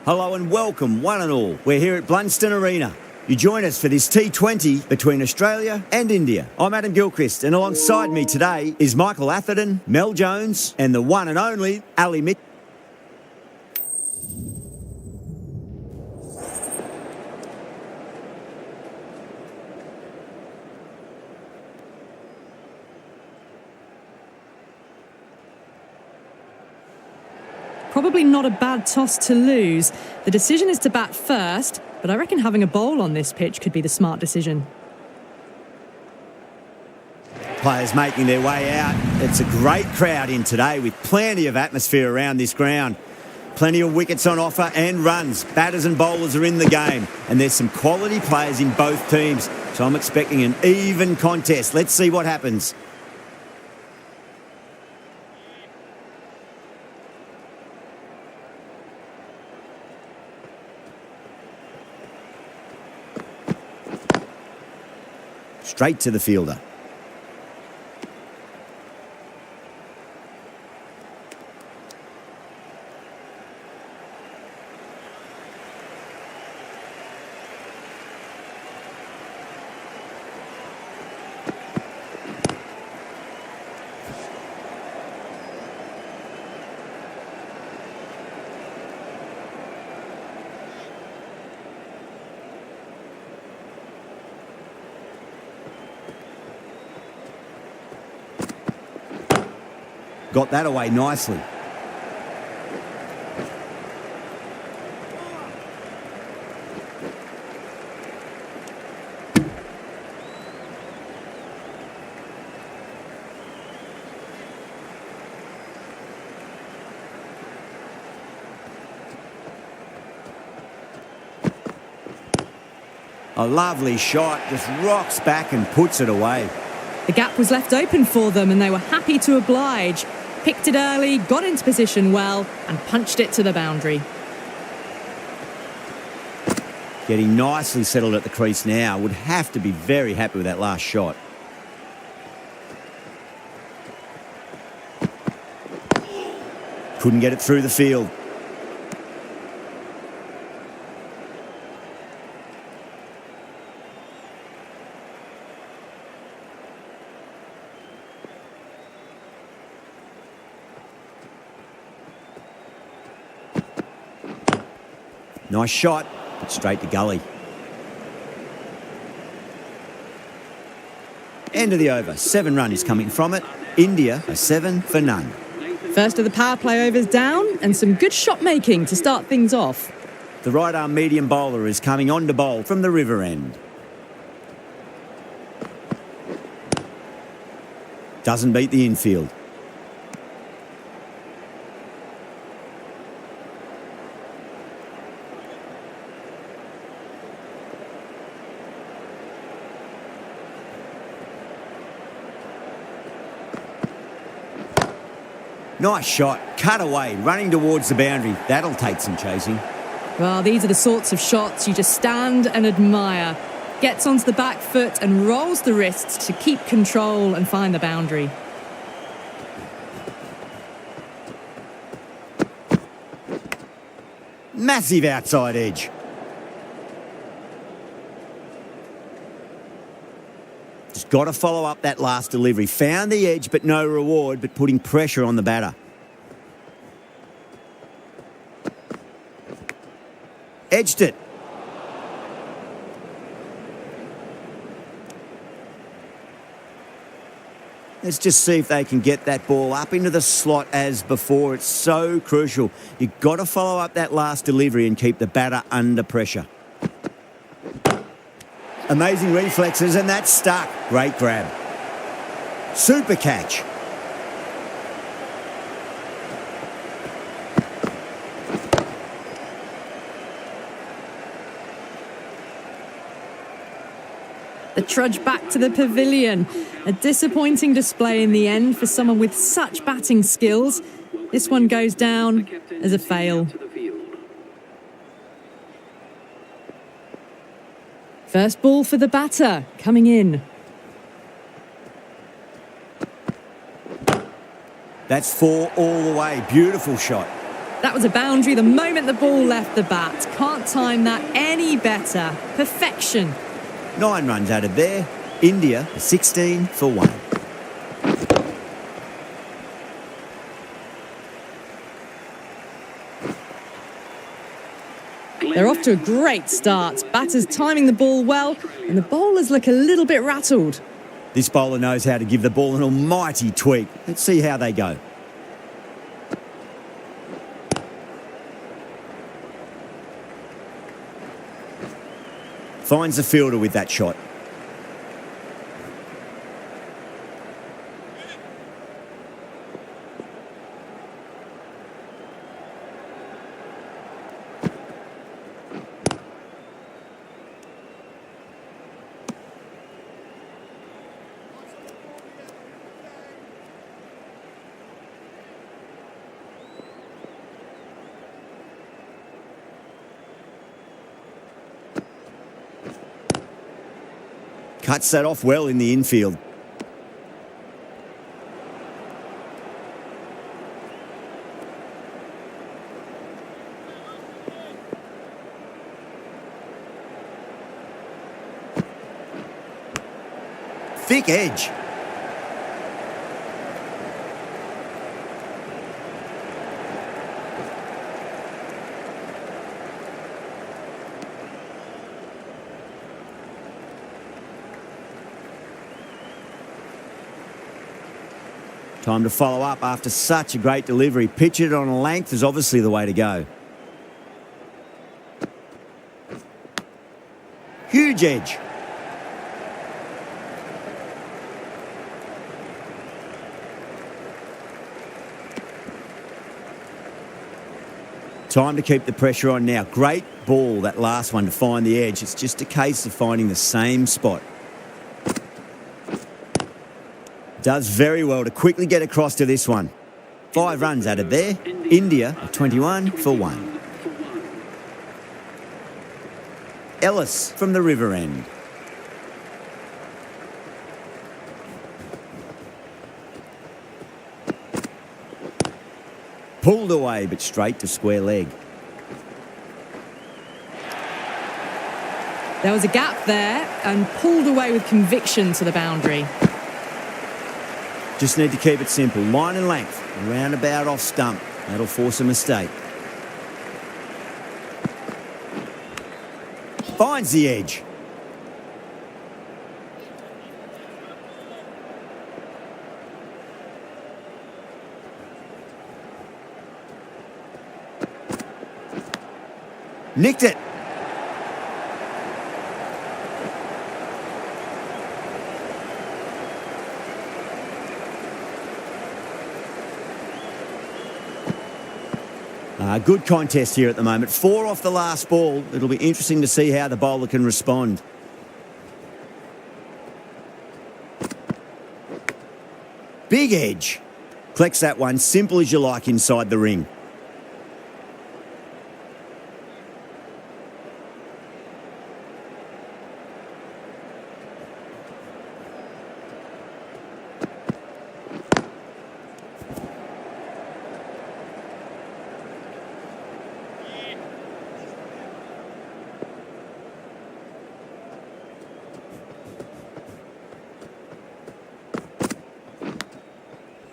Hello and welcome, one and all. We're here at Blunston Arena. You join us for this T20 between Australia and India. I'm Adam Gilchrist, and alongside me today is Michael Atherton, Mel Jones, and the one and only Ali Mitchell. Probably not a bad toss to lose. The decision is to bat first, but I reckon having a bowl on this pitch could be the smart decision. Players making their way out. It's a great crowd in today with plenty of atmosphere around this ground. Plenty of wickets on offer and runs. Batters and bowlers are in the game, and there's some quality players in both teams. So I'm expecting an even contest. Let's see what happens. Straight to the fielder. Got that away nicely. A lovely shot, just rocks back and puts it away. The gap was left open for them and they were happy to oblige. Picked it early, got into position well and punched it to the boundary. Getting nicely settled at the crease now. Would have to be very happy with that last shot. Couldn't get it through the field. Nice shot, but straight to gully. End of the over. 7 runs coming from it. India a 7 for none. First of the power play overs down and some good shot making to start things off. The right arm medium bowler is coming on to bowl from the river end. Doesn't beat the infield. Nice shot, cut away, running towards the boundary. That'll take some chasing. Well, these are the sorts of shots you just stand and admire. Gets onto the back foot and rolls the wrists to keep control and find the boundary. Massive outside edge. Just got to follow up that last delivery. Found the edge, but no reward, but putting pressure on the batter. Edged it. Let's just see if they can get that ball up into the slot as before. It's so crucial. You've got to follow up that last delivery and keep the batter under pressure. Amazing reflexes, and that's stuck. Great grab. Super catch. The trudge back to the pavilion. A disappointing display in the end for someone with such batting skills. This one goes down as a fail. First ball for the batter, coming in. That's 4 all the way. Beautiful shot. That was a boundary the moment the ball left the bat. Can't time that any better. Perfection. 9 runs added there. India 16 for 1. They're off to a great start. Batters timing the ball well, and the bowlers look a little bit rattled. This bowler knows how to give the ball an almighty tweak. Let's see how they go. Finds the fielder with that shot. Cuts that off well in the infield. Thick edge. Time to follow up after such a great delivery. Pitch it on a length is obviously the way to go. Huge edge. Time to keep the pressure on now. Great ball, that last one, to find the edge. It's just a case of finding the same spot. Does very well to quickly get across to this one. 5 runs added there. India 21 for 1. Ellis from the river end. Pulled away, but straight to square leg. There was a gap there and pulled away with conviction to the boundary. Just need to keep it simple. Line and length. Roundabout off stump. That'll force a mistake. Finds the edge. Nicked it. Good contest here at the moment. 4 off the last ball. It'll be interesting to see how the bowler can respond. Big edge. Collects that one, simple as you like, inside the ring.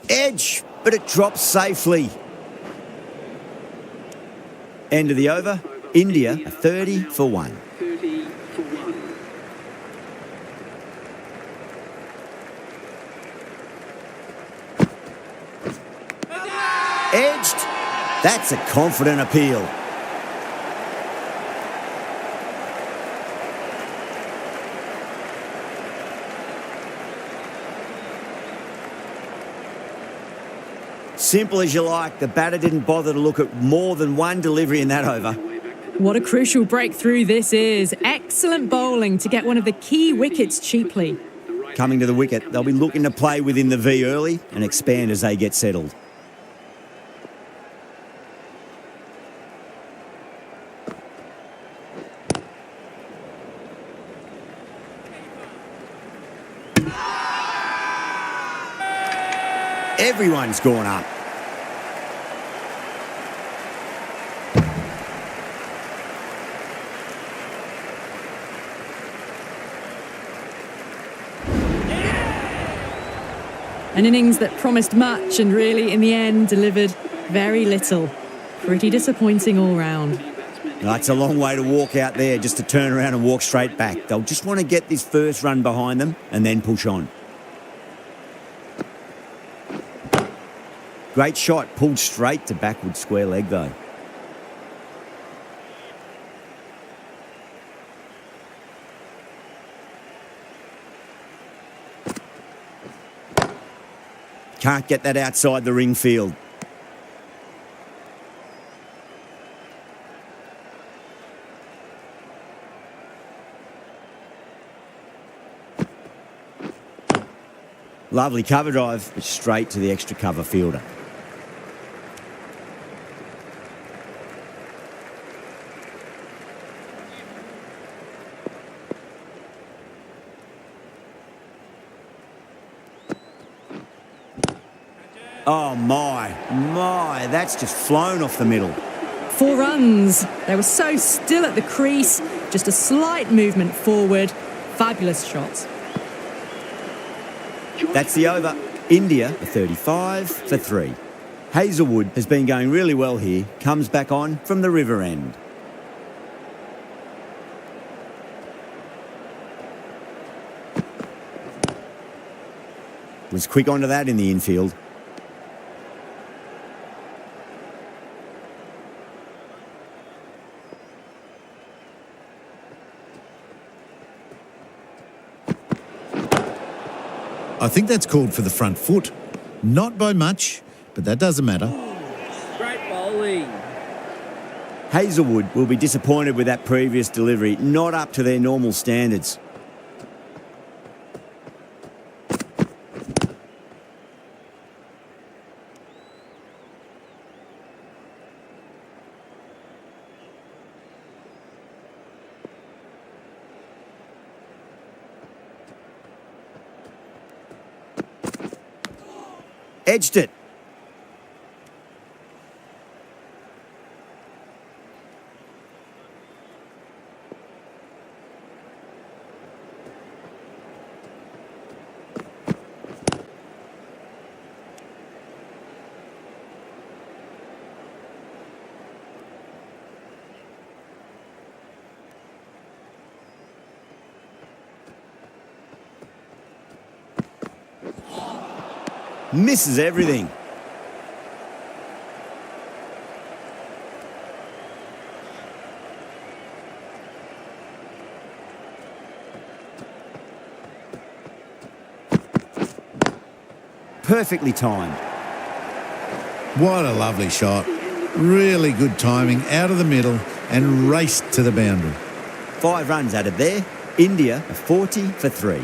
Edge, but it drops safely. End of the over. India 30 for 1. Edged. That's a confident appeal. Simple as you like. The batter didn't bother to look at more than one delivery in that over. What a crucial breakthrough this is. Excellent bowling to get one of the key wickets cheaply. Coming to the wicket, they'll be looking to play within the V early and expand as they get settled. Everyone's gone up. An innings that promised much and really, in the end, delivered very little. Pretty disappointing all round. It's a long way to walk out there just to turn around and walk straight back. They'll just want to get this first run behind them and then push on. Great shot, pulled straight to backward square leg though. Can't get that outside the ring field. Lovely cover drive, but straight to the extra cover fielder. Oh my, that's just flown off the middle. 4 runs. They were so still at the crease, just a slight movement forward. Fabulous shots. That's the over. India, a 35 for 3. Hazelwood has been going really well here, comes back on from the river end. Was quick onto that in the infield. I think that's called for the front foot. Not by much, but that doesn't matter. Great bowling. Hazelwood will be disappointed with that previous delivery, not up to their normal standards. Edged it. Misses everything. Perfectly timed. What a lovely shot. Really good timing, out of the middle and raced to the boundary. 5 runs added there. India, a 40 for 3.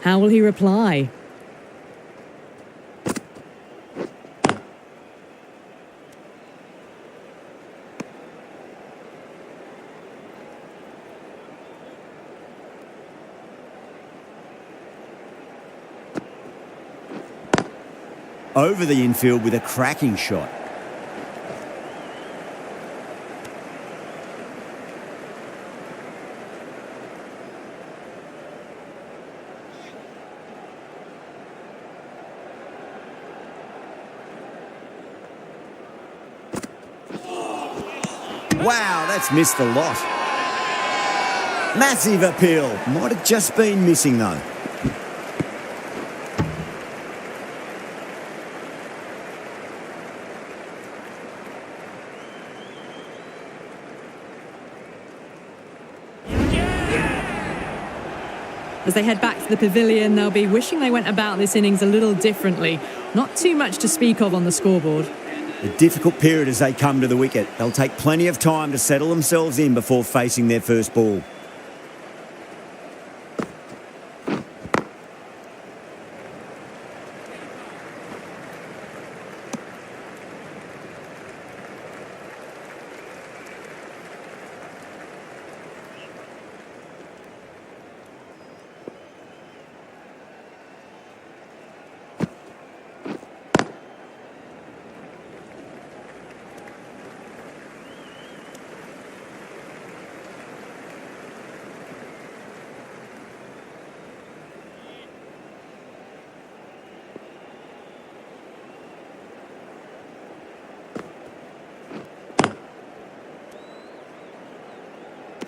How will he reply? Over the infield with a cracking shot. Wow, that's missed a lot. Massive appeal. Might have just been missing though. As they head back to the pavilion, they'll be wishing they went about this innings a little differently. Not too much to speak of on the scoreboard. A difficult period as they come to the wicket. They'll take plenty of time to settle themselves in before facing their first ball.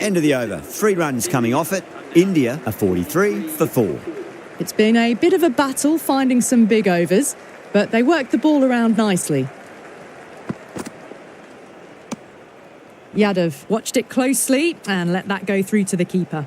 End of the over. 3 runs coming off it. India are 43 for 4. It's been a bit of a battle finding some big overs, but they worked the ball around nicely. Yadav watched it closely and let that go through to the keeper.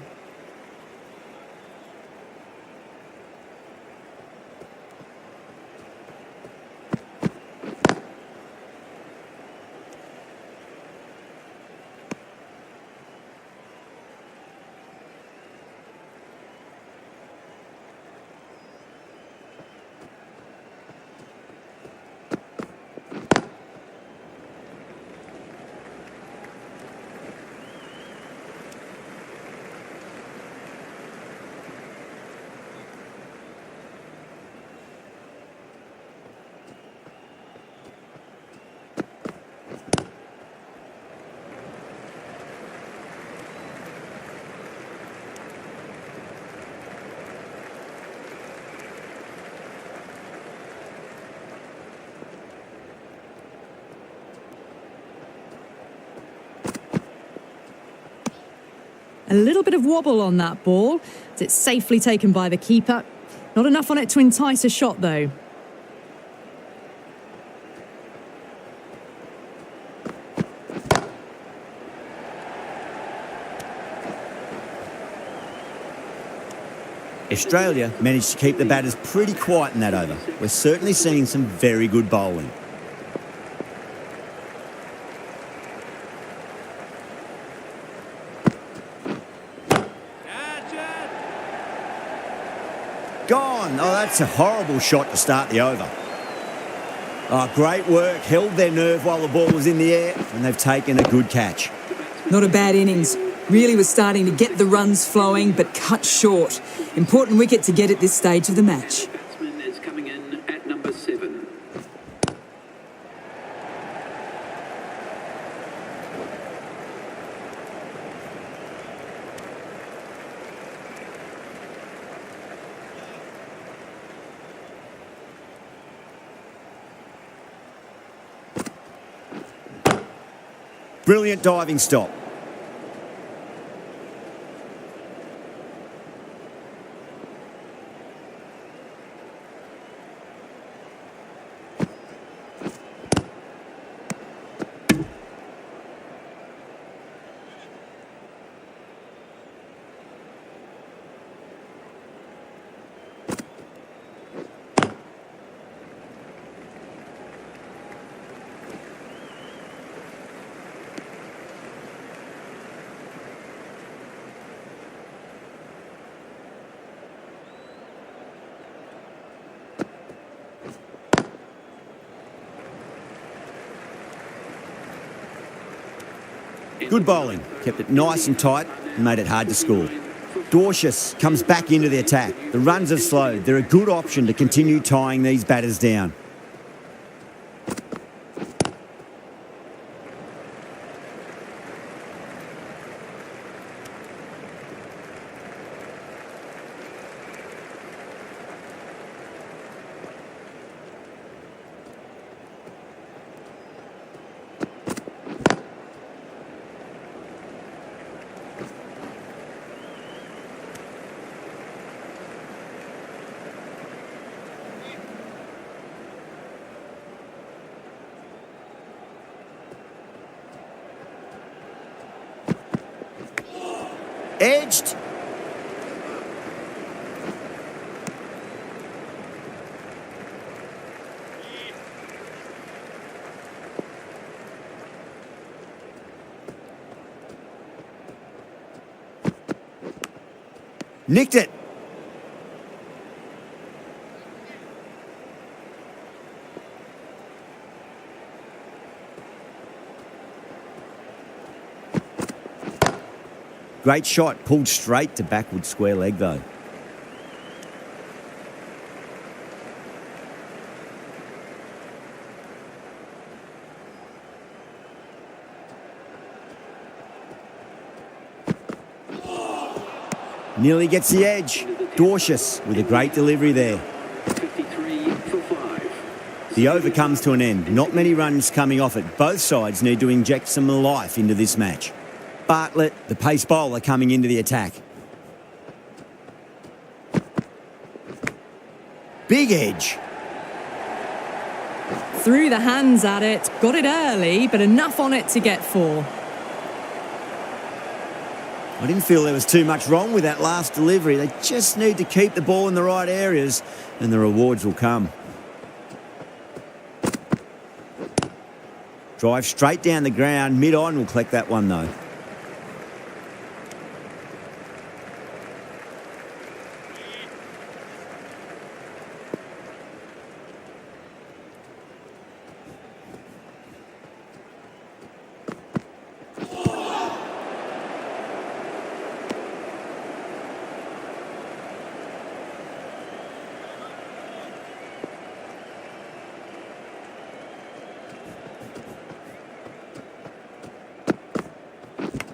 A little bit of wobble on that ball. It's safely taken by the keeper. Not enough on it to entice a shot, though. Australia managed to keep the batters pretty quiet in that over. We're certainly seeing some very good bowling. Gone. Oh, that's a horrible shot to start the over. Oh, great work. Held their nerve while the ball was in the air, and they've taken a good catch. Not a bad innings. Really was starting to get the runs flowing, but cut short. Important wicket to get at this stage of the match. Batsman is coming in at number 7. Brilliant diving stop. Good bowling, kept it nice and tight and made it hard to score. Dorcius comes back into the attack. The runs have slowed. They're a good option to continue tying these batters down. Edged. Nicked it. Great shot, pulled straight to backward square leg though. Nearly gets the edge. Dorcius with a great delivery there. 53 for 5. The over comes to an end. Not many runs coming off it. Both sides need to inject some life into this match. Bartlett, the pace bowler, coming into the attack. Big edge. Threw the hands at it, got it early, but enough on it to get 4. I didn't feel there was too much wrong with that last delivery. They just need to keep the ball in the right areas and the rewards will come. Drive straight down the ground, mid-on will collect that one though.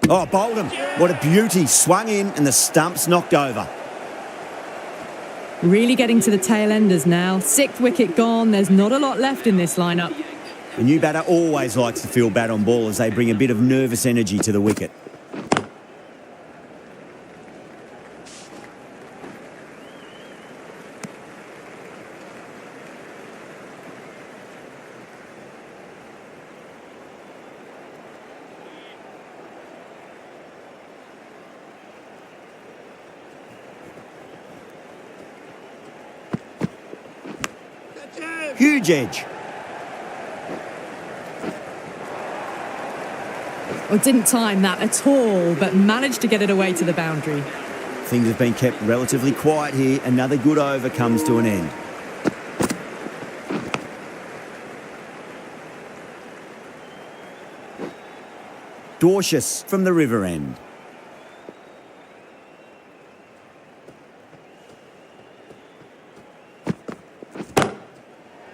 Oh, bowled him. What a beauty. Swung in and the stump's knocked over. Really getting to the tail enders now. 6th wicket gone. There's not a lot left in this lineup. The new batter always likes to feel bat on ball as they bring a bit of nervous energy to the wicket. Huge edge. Or didn't time that at all, but managed to get it away to the boundary. Things have been kept relatively quiet here. Another good over comes to an end. Dorcious from the river end.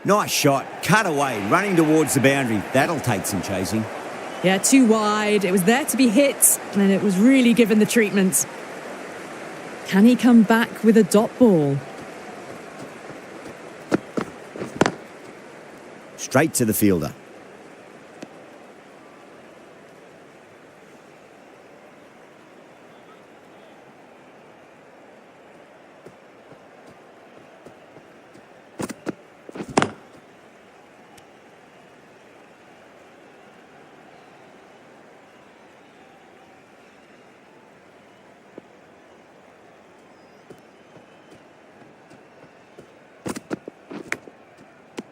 Nice shot, cut away, running towards the boundary. That'll take some chasing. Yeah, too wide. It was there to be hit, and it was really given the treatment. Can he come back with a dot ball? Straight to the fielder.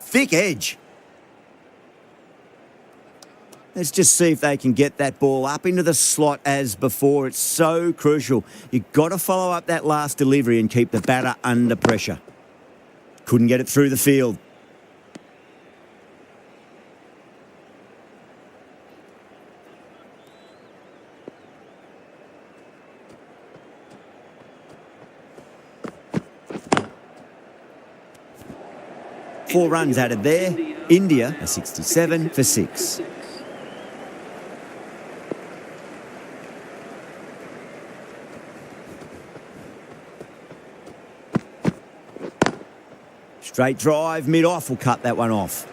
Thick edge. Let's just see if they can get that ball up into the slot as before. It's so crucial. You've got to follow up that last delivery and keep the batter under pressure. Couldn't get it through the field. Four runs added there. India a 67 for 6. Straight drive, mid-off will cut that one off.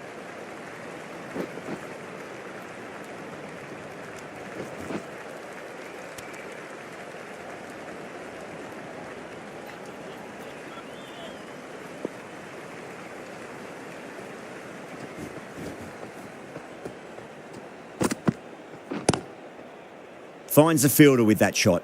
Finds the fielder with that shot.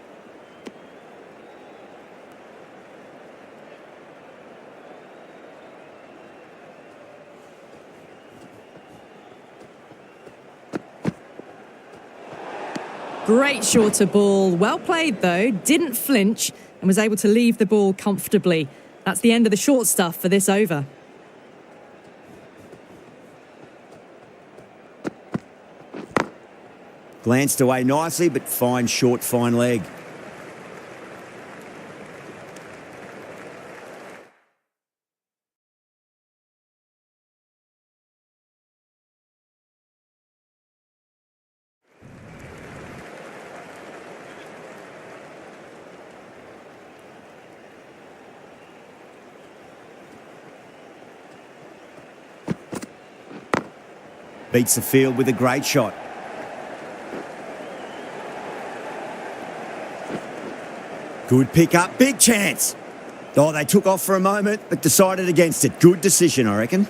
Great shorter ball. Well played, though. Didn't flinch and was able to leave the ball comfortably. That's the end of the short stuff for this over. Glanced away nicely, but fine short, fine leg. Beats the field with a great shot. Good pick up, big chance. Oh, they took off for a moment, but decided against it. Good decision, I reckon.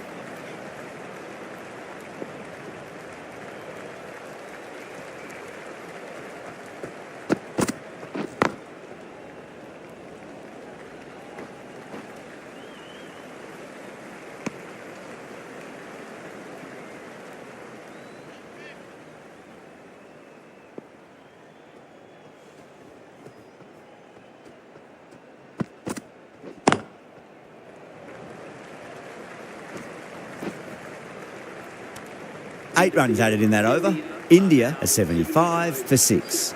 Eight runs added in that over. India a 75 for 6.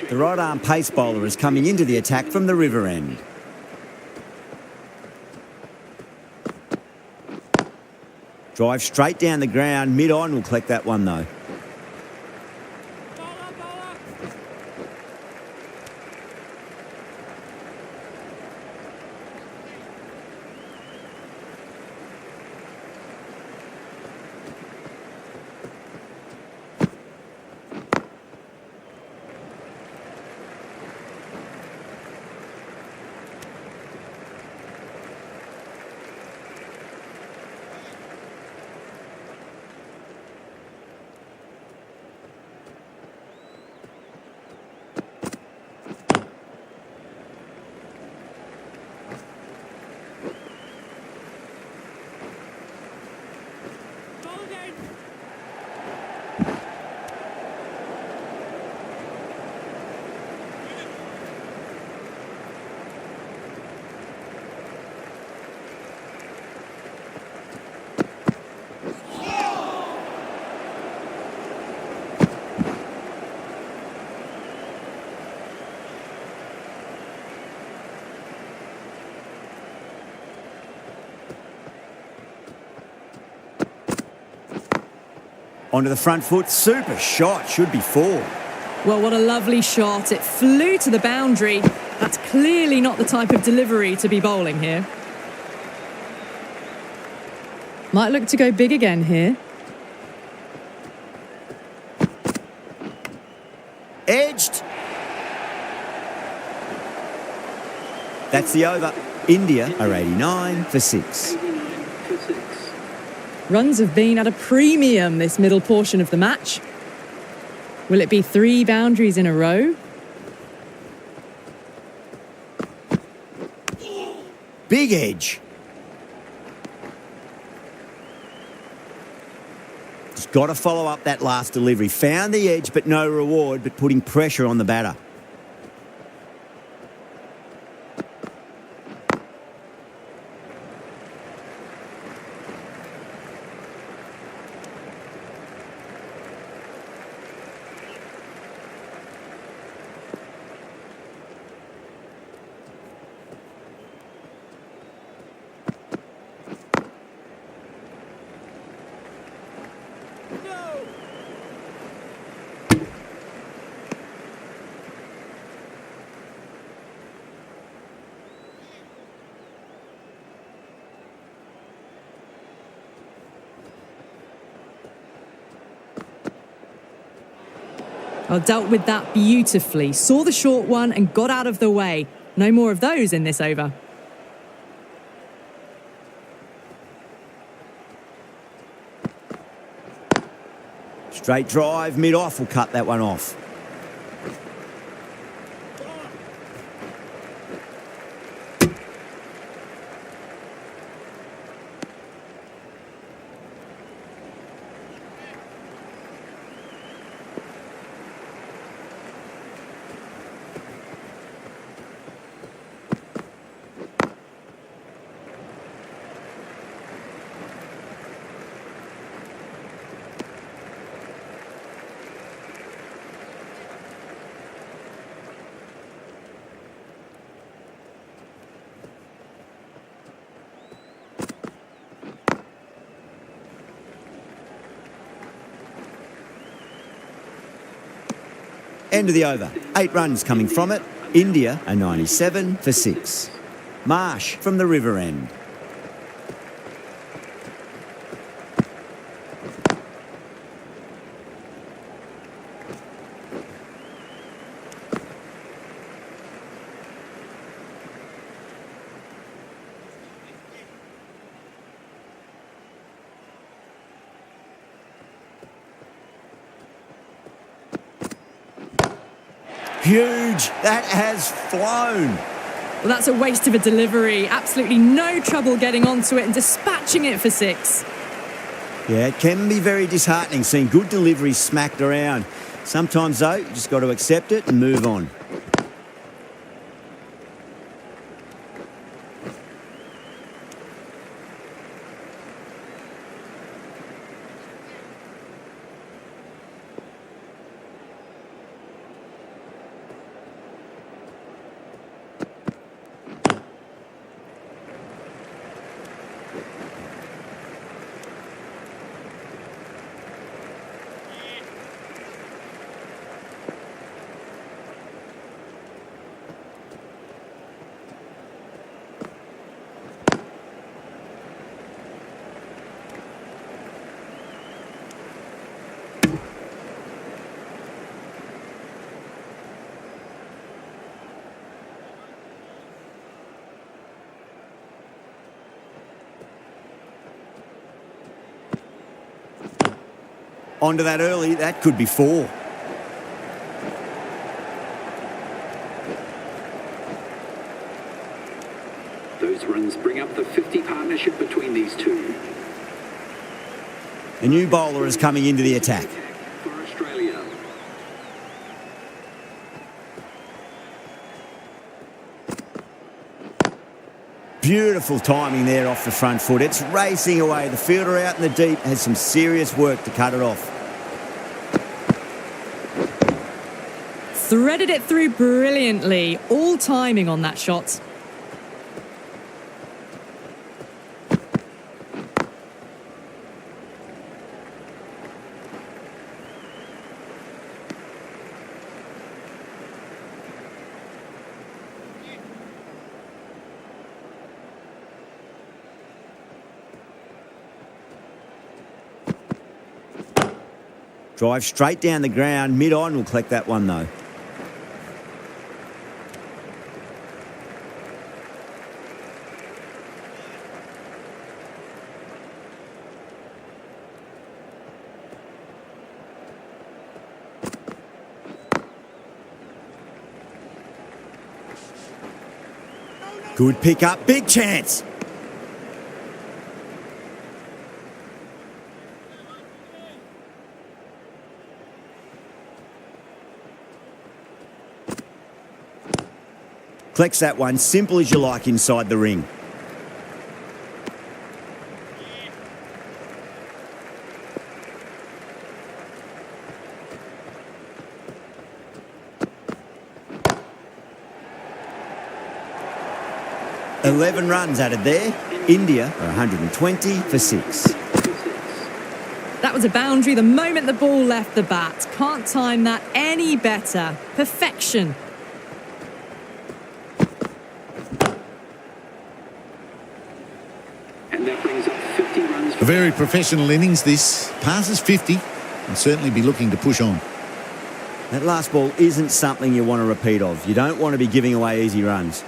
The right-arm pace bowler is coming into the attack from the river end. Drive straight down the ground. Mid-on will collect that one though. Onto the front foot, super shot, should be 4. Well, what a lovely shot. It flew to the boundary. That's clearly not the type of delivery to be bowling here. Might look to go big again here. Edged. That's the over. India are 89 for 6. 89 for 6. Runs have been at a premium this middle portion of the match. Will it be 3 boundaries in a row? Big edge. Just got to follow up that last delivery. Found the edge, but no reward, but putting pressure on the batter. Well, dealt with that beautifully. Saw the short one and got out of the way. No more of those in this over. Straight drive, mid-off will cut that one off. End of the over. 8 runs coming from it. India are 97 for 6. Marsh from the river end. Huge. That has flown. Well, that's a waste of a delivery. Absolutely no trouble getting onto it and dispatching it for 6. Yeah, it can be very disheartening seeing good deliveries smacked around. Sometimes, though, you just got to accept it and move on. Onto that early, that could be 4. Those runs bring up the 50 partnership between these two. A new bowler is coming into the attack. For Australia. Beautiful timing there off the front foot. It's racing away. The fielder out in the deep has some serious work to cut it off. Threaded it through brilliantly. All timing on that shot. Drive straight down the ground. Mid-on will collect that one, though. Good pick up. Big chance. Collects that one, simple as you like inside the ring. $11 runs added there. India are 120 for 6. That was a boundary the moment the ball left the bat. Can't time that any better. Perfection. And that brings up 50 runs. A very professional innings this. Passes 50 and certainly be looking to push on. That last ball isn't something you want to repeat of. You don't want to be giving away easy runs.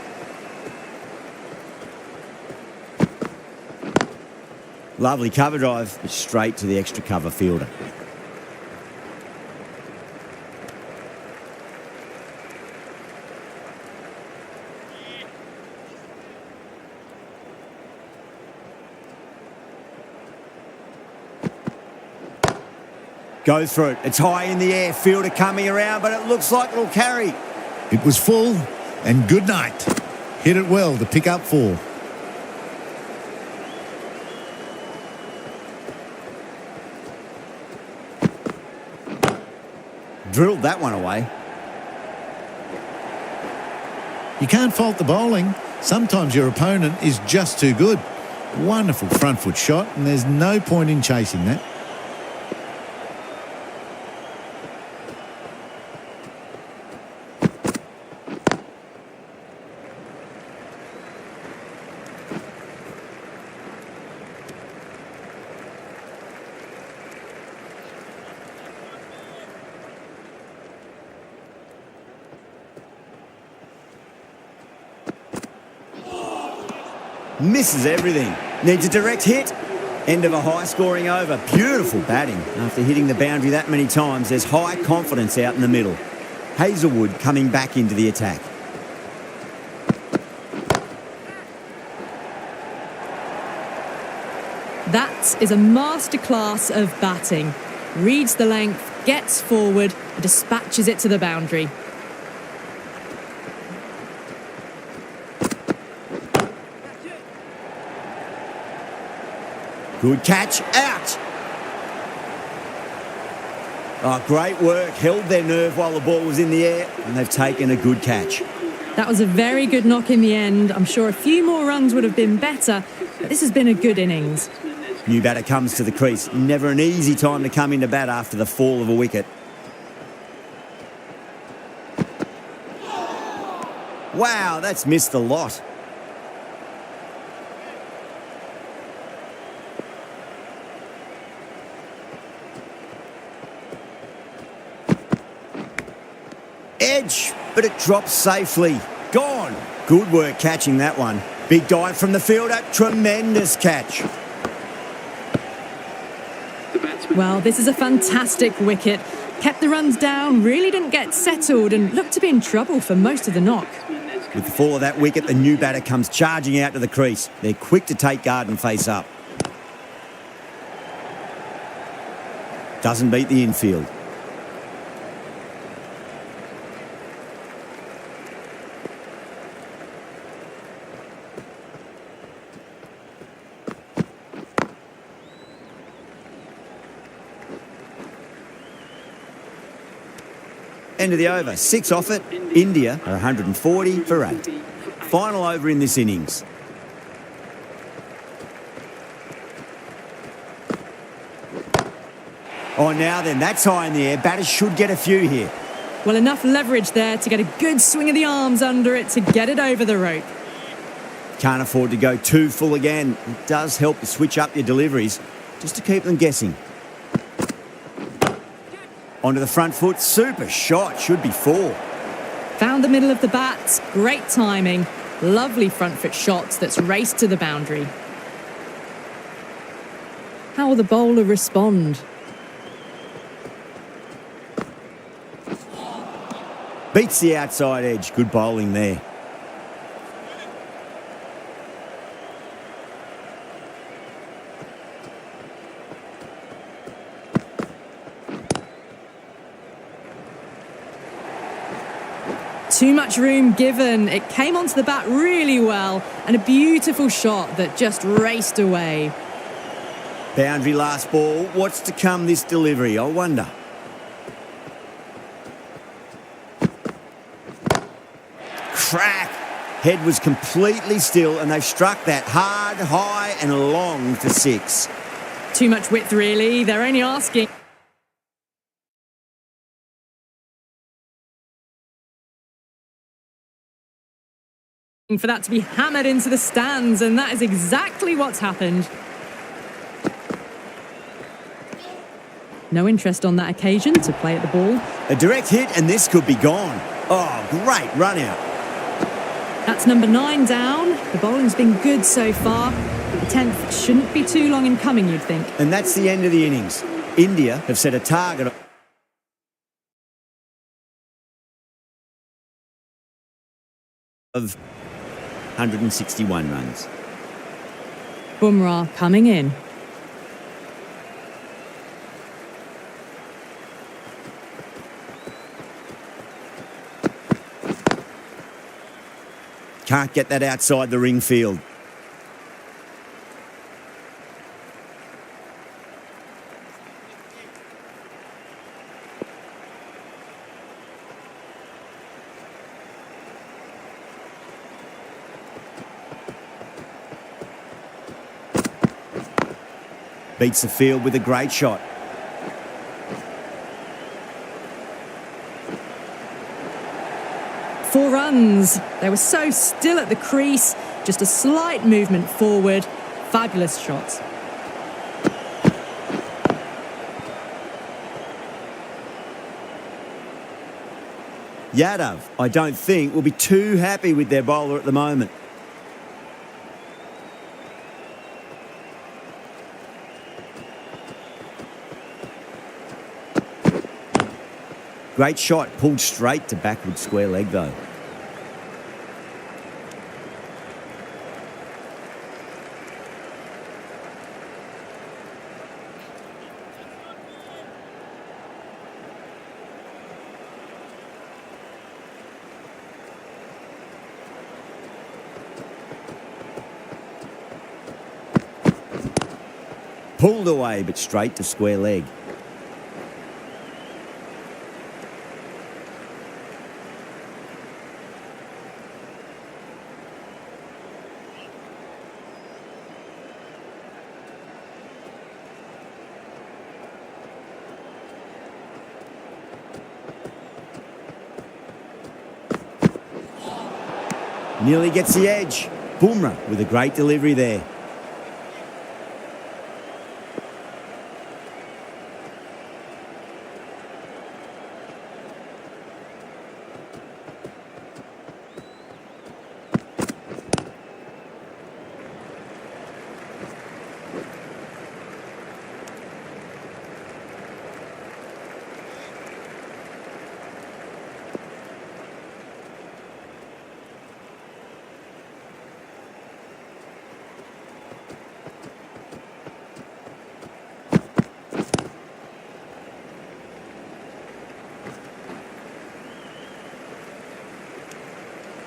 Lovely cover drive, but straight to the extra cover fielder. Goes through it. It's high in the air. Fielder coming around, but it looks like it'll carry. It was full and good night. Hit it well to pick up 4. Drilled that one away. You can't fault the bowling. Sometimes your opponent is just too good. Wonderful front foot shot, and there's no point in chasing that. Misses everything. Needs a direct hit. End of a high-scoring over. Beautiful batting. After hitting the boundary that many times, there's high confidence out in the middle. Hazelwood coming back into the attack. That is a masterclass of batting. Reads the length, gets forward, and dispatches it to the boundary. Good catch, out! Oh, great work. Held their nerve while the ball was in the air, and they've taken a good catch. That was a very good knock in the end. I'm sure a few more runs would have been better, but this has been a good innings. New batter comes to the crease. Never an easy time to come into bat after the fall of a wicket. Wow, that's missed a lot. Edge, but it drops safely. Gone. Good work catching that one. Big dive from the fielder. Tremendous catch. Well, this is a fantastic wicket. Kept the runs down, really didn't get settled and looked to be in trouble for most of the knock. With the fall of that wicket, the new batter comes charging out to the crease. They're quick to take guard and face up. Doesn't beat the infield. End of the over. 6 off it. India are 140 for 8. Final over in this innings. Oh, now then, that's high in the air. Batters should get a few here. Well, enough leverage there to get a good swing of the arms under it to get it over the rope. Can't afford to go too full again. It does help to switch up your deliveries just to keep them guessing. Onto the front foot, super shot, should be 4. Found the middle of the bat, great timing. Lovely front foot shots that's raced to the boundary. How will the bowler respond? Beats the outside edge, good bowling there. Too much room given. It came onto the bat really well and a beautiful shot that just raced away. Boundary last ball. What's to come this delivery, I wonder. Crack! Head was completely still and they've struck that hard, high and long for 6. Too much width really. They're only asking for that to be hammered into the stands, and that is exactly what's happened. No interest on that occasion to play at the ball. A direct hit and this could be gone. Oh, great run out. That's number 9 down. The bowling's been good so far. The 10th shouldn't be too long in coming, you'd think. And that's the end of the innings. India have set a target of 161 runs. Bumrah coming in. Can't get that outside the ring field. Beats the field with a great shot. Four runs. They were so still at the crease. Just a slight movement forward. Fabulous shots. Yadav, I don't think, will be too happy with their bowler at the moment. Great shot, pulled straight to backward square leg though. Pulled away, but straight to square leg. Nearly gets the edge. Boomerang with a great delivery there.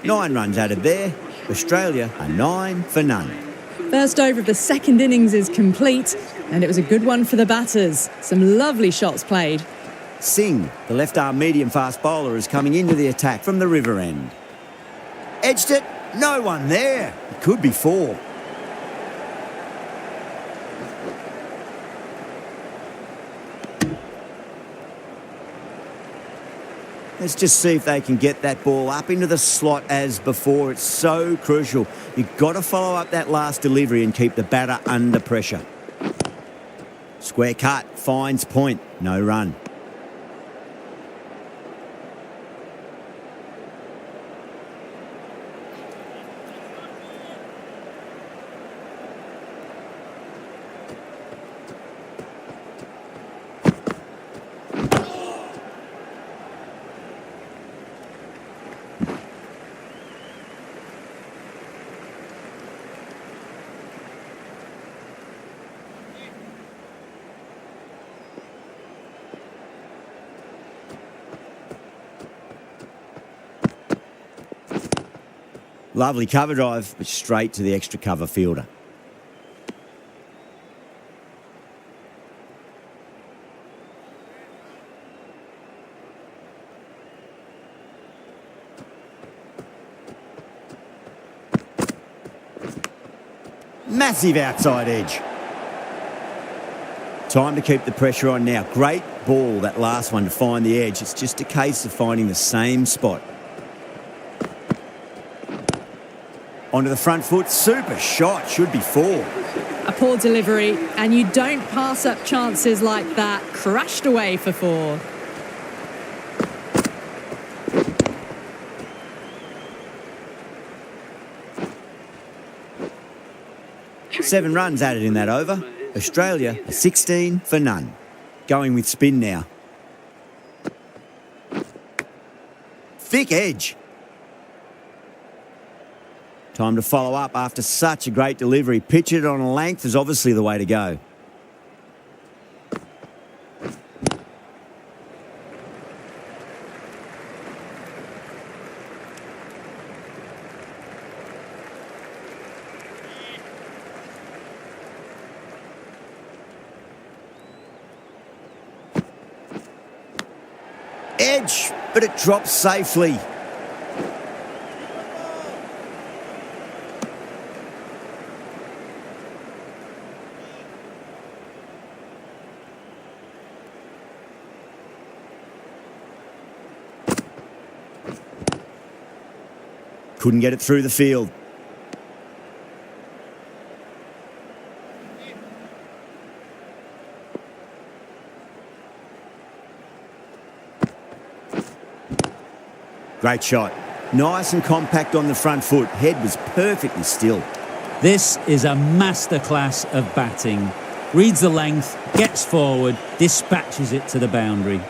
Nine runs added there. Australia are 9 for none. First over of the second innings is complete, and it was a good one for the batters. Some lovely shots played. Singh, the left-arm medium-fast bowler, is coming into the attack from the river end. Edged it. No one there. It could be 4. Let's just see if they can get that ball up into the slot as before. It's so crucial. You've got to follow up that last delivery and keep the batter under pressure. Square cut, finds point, no run. Lovely cover drive, but straight to the extra cover fielder. Massive outside edge. Time to keep the pressure on now. Great ball, that last one, to find the edge. It's just a case of finding the same spot. Onto the front foot, super shot, should be 4. A poor delivery, and you don't pass up chances like that. Crashed away for 4. Seven runs added in that over. Australia are 16 for none. Going with spin now. Thick edge. Time to follow up after such a great delivery. Pitch it on a length is obviously the way to go. Edge, but it drops safely. Couldn't get it through the field. Great shot. Nice and compact on the front foot. Head was perfectly still. This is a masterclass of batting. Reads the length, gets forward, dispatches it to the boundary.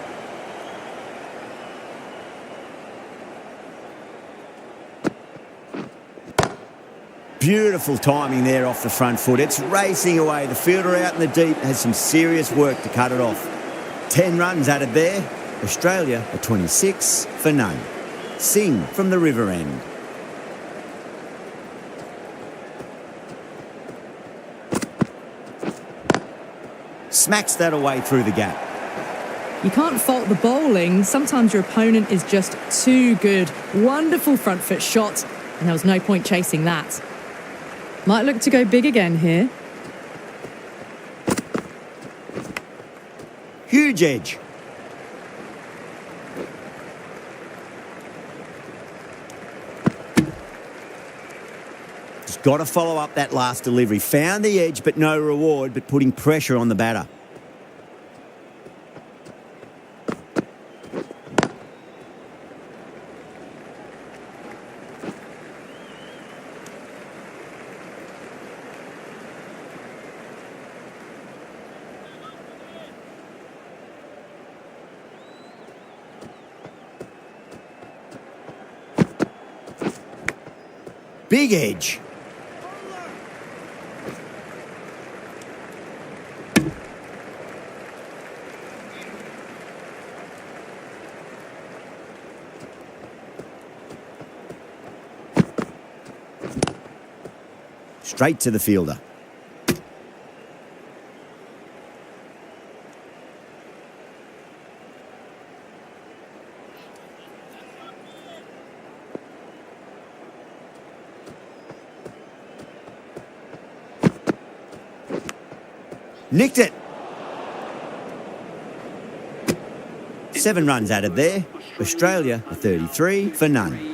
Beautiful timing there off the front foot. It's racing away. The fielder out in the deep has some serious work to cut it off. 10 runs added there. Australia are 26 for none. Sing from the river end. Smacks that away through the gap. You can't fault the bowling. Sometimes your opponent is just too good. Wonderful front foot shot, and there was no point chasing that. Might look to go big again here. Huge edge. Just got to follow up that last delivery. Found the edge, but no reward, but putting pressure on the batter. Big edge. Straight to the fielder. Nicked it. 7 runs added there. Australia are 33 for none.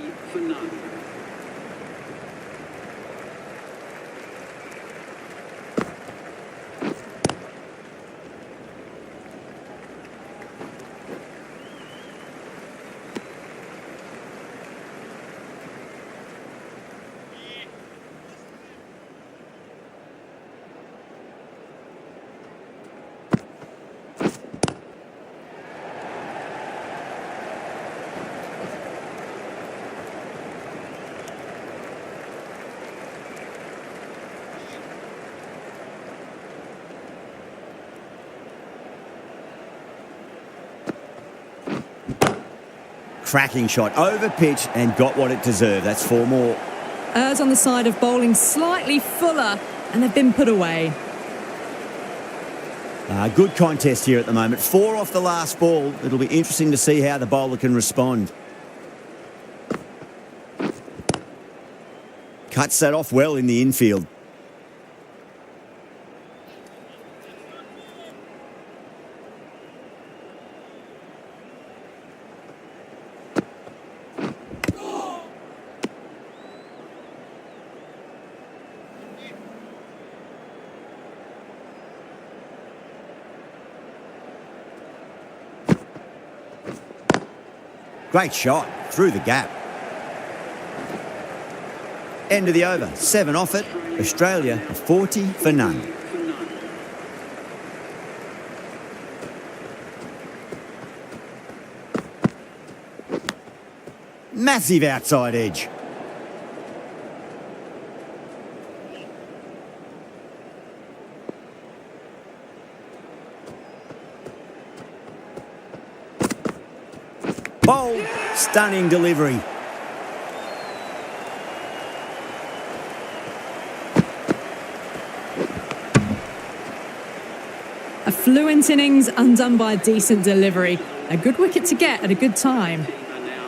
Cracking shot, over pitch and got what it deserved. That's 4 more. Errs on the side of bowling slightly fuller, and they've been put away. Good contest here at the moment. 4 off the last ball. It'll be interesting to see how the bowler can respond. Cuts that off well in the infield. Great shot, through the gap. End of the over, 7 off it. Australia are 40 for none. Massive outside edge. Bold, stunning delivery. A fluent innings undone by a decent delivery. A good wicket to get at a good time.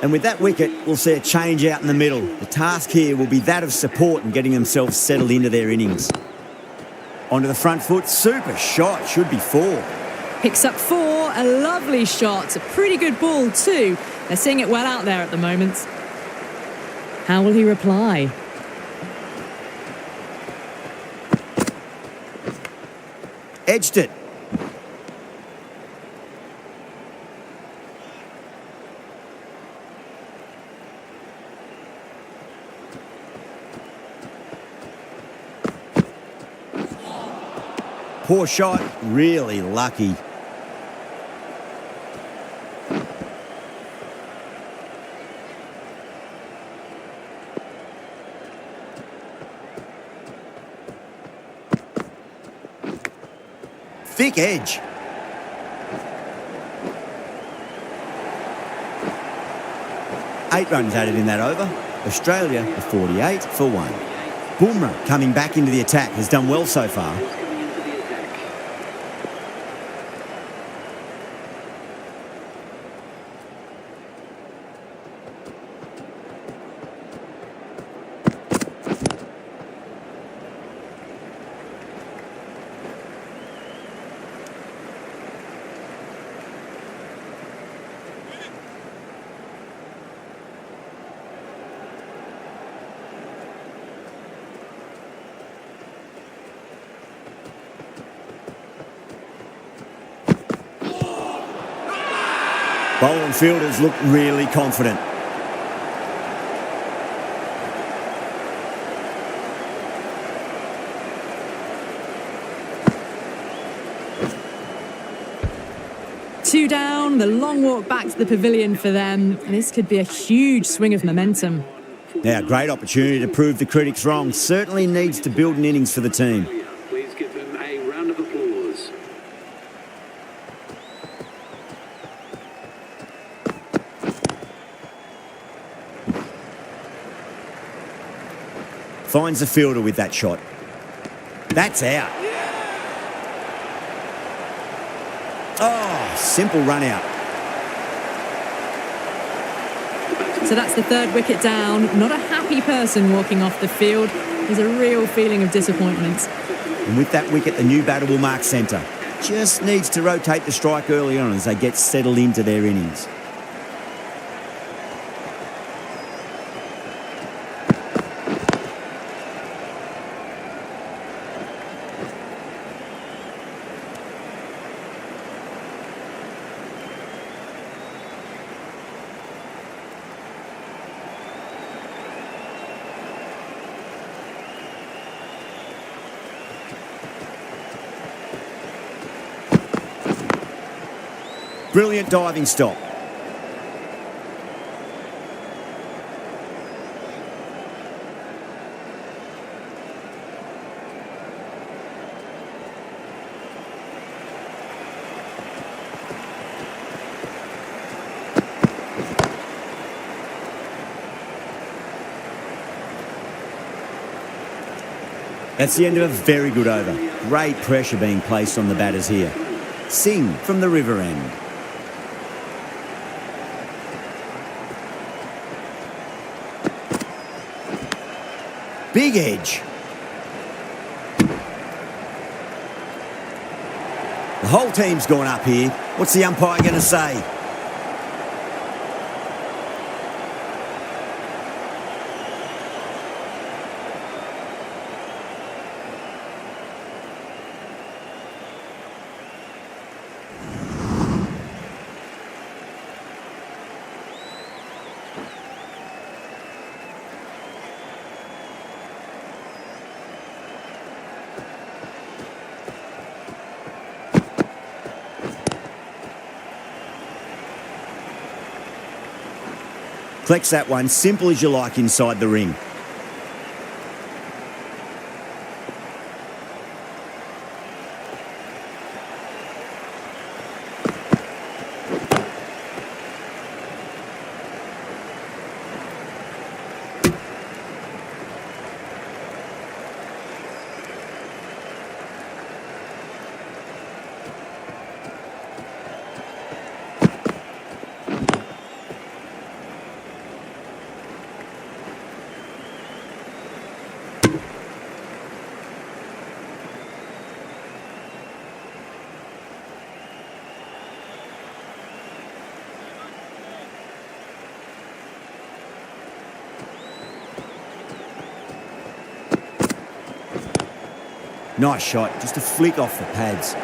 And with that wicket, we'll see a change out in the middle. The task here will be that of support and getting themselves settled into their innings. Onto the front foot, super shot, should be 4. Picks up 4, a lovely shot. A pretty good ball too. They're seeing it well out there at the moment. How will he reply? Edged it. Poor shot, really lucky. thick edge. Eight runs added in that over. Australia are 48 for 1. Bumrah coming back into the attack has done well so far. Coming into the attack. Bowling fielders look really confident. Two down, the long walk back to the pavilion for them. This could be a huge swing of momentum. Now, great opportunity to prove the critics wrong. Certainly needs to build an innings for the team. Please give him a round of applause. Finds the fielder with that shot. That's out. Oh, simple run out. So that's the third wicket down. Not a happy person walking off the field. There's a real feeling of disappointment. And with that wicket, the new batter will mark centre. Just needs to rotate the strike early on as they get settled into their innings. Brilliant diving stop. That's the end of a very good over. Great pressure being placed on the batters here. Singh from the river end. Big edge. The whole team's gone up here. What's the umpire going to say? Collects that one, simple as you like inside the ring. Nice shot, just a flick off the pads.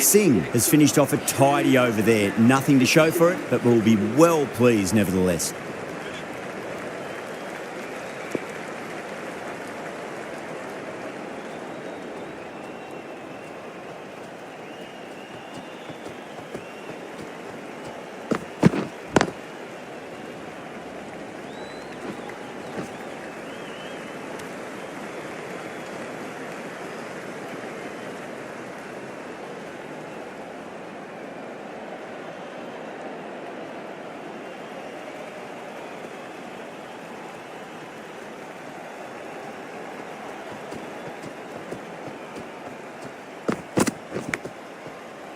Singh has finished off a tidy over there. Nothing to show for it, but we'll be well pleased nevertheless.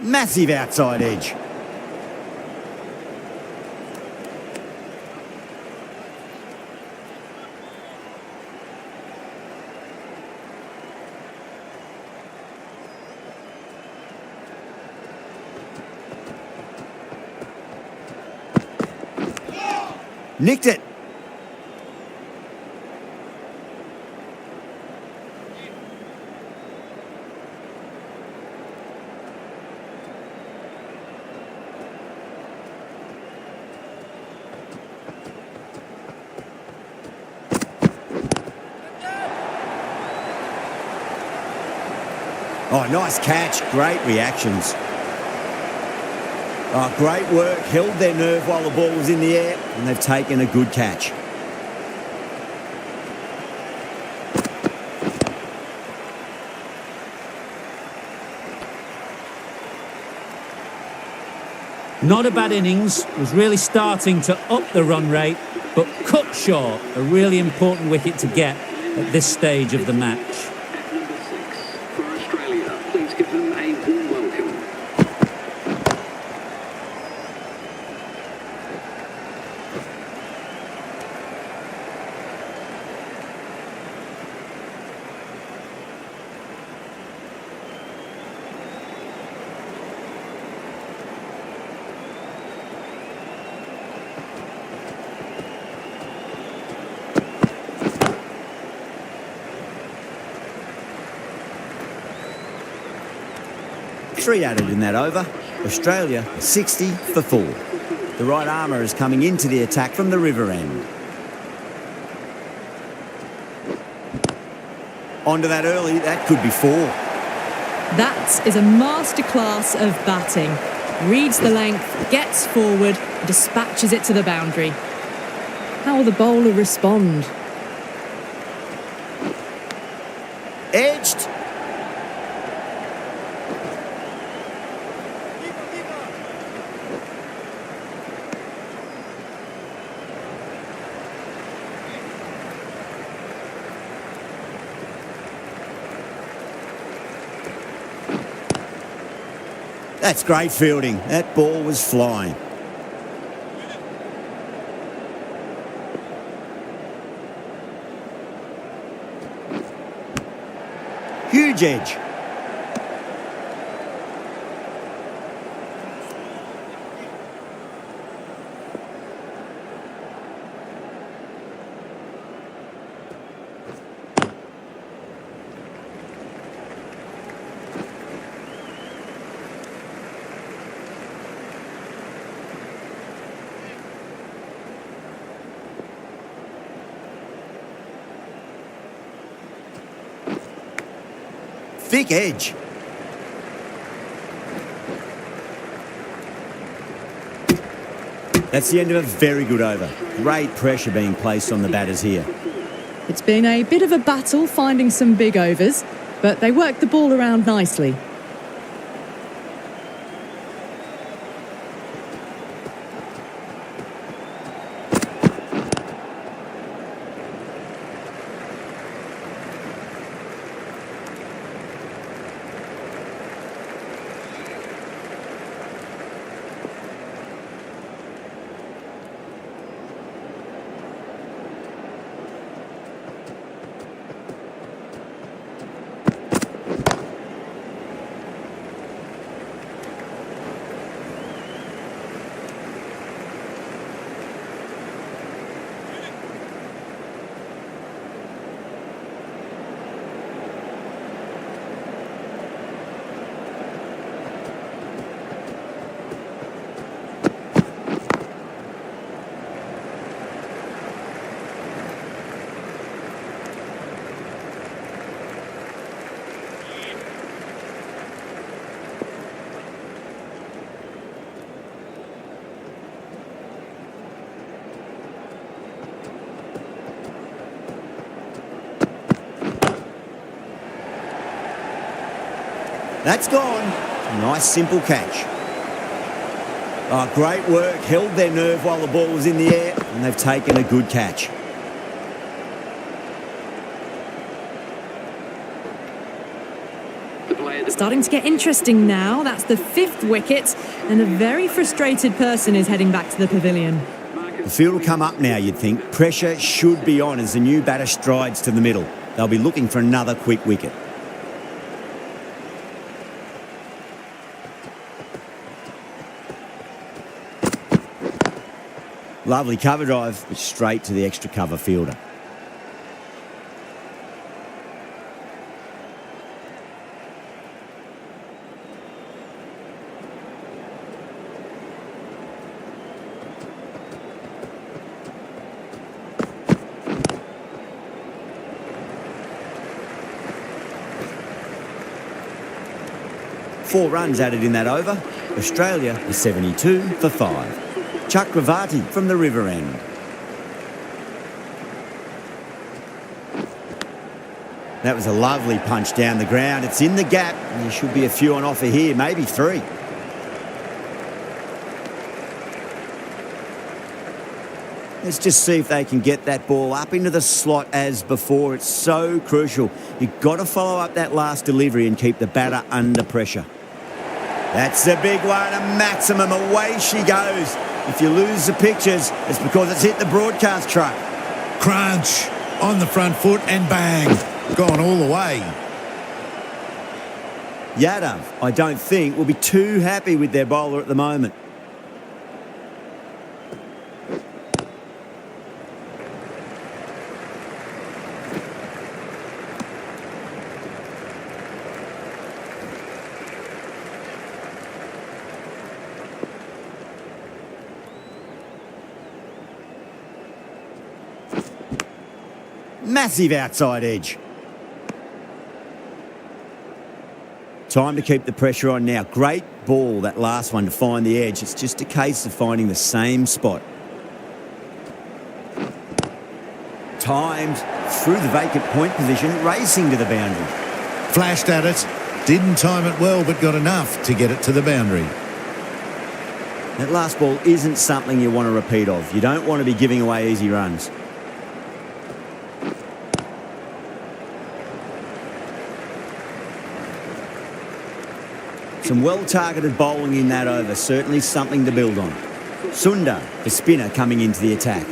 Massive outside edge. Nicked it. Oh, nice catch. Great reactions. Oh, great work. Held their nerve while the ball was in the air, and they've taken a good catch. Not a bad innings, was really starting to up the run rate, but cut short. A really important wicket to get at this stage of the match. At number 6 for Australia, please give them a warm welcome. Three added in that over. Australia 60 for 4. The right armour is coming into the attack from the river end. Onto that early, that could be 4. That is a masterclass of batting. Reads the length, gets forward, dispatches it to the boundary. How will the bowler respond? Edged. That's great fielding. That ball was flying. Huge edge. Thick edge. That's the end of a very good over. Great pressure being placed on the batters here. It's been a bit of a battle finding some big overs, but they worked the ball around nicely. That's gone. Nice simple catch. Oh, great work. Held their nerve while the ball was in the air, and they've taken a good catch. Starting to get interesting now. That's the 5th wicket, and a very frustrated person is heading back to the pavilion. The field will come up now, you'd think. Pressure should be on as the new batter strides to the middle. They'll be looking for another quick wicket. Lovely cover drive, straight to the extra cover fielder. Four runs added in that over. Australia is 72 for 5. Chakravarti from the river end. That was a lovely punch down the ground. It's in the gap, and there should be a few on offer here, maybe 3. Let's just see if they can get that ball up into the slot as before. It's so crucial. You've got to follow up that last delivery and keep the batter under pressure. That's a big one, a maximum. Away she goes. If you lose the pictures, it's because it's hit the broadcast truck. Crunch on the front foot and bang. Gone all the way. Yadav, I don't think, will be too happy with their bowler at the moment. Massive outside edge. Time to keep the pressure on now. Great ball, that last one, to find the edge. It's just a case of finding the same spot. Timed through the vacant point position, racing to the boundary. Flashed at it. Didn't time it well, but got enough to get it to the boundary. That last ball isn't something you want to repeat of. You don't want to be giving away easy runs. Some well-targeted bowling in that over, certainly something to build on. Sundar, the spinner, coming into the attack.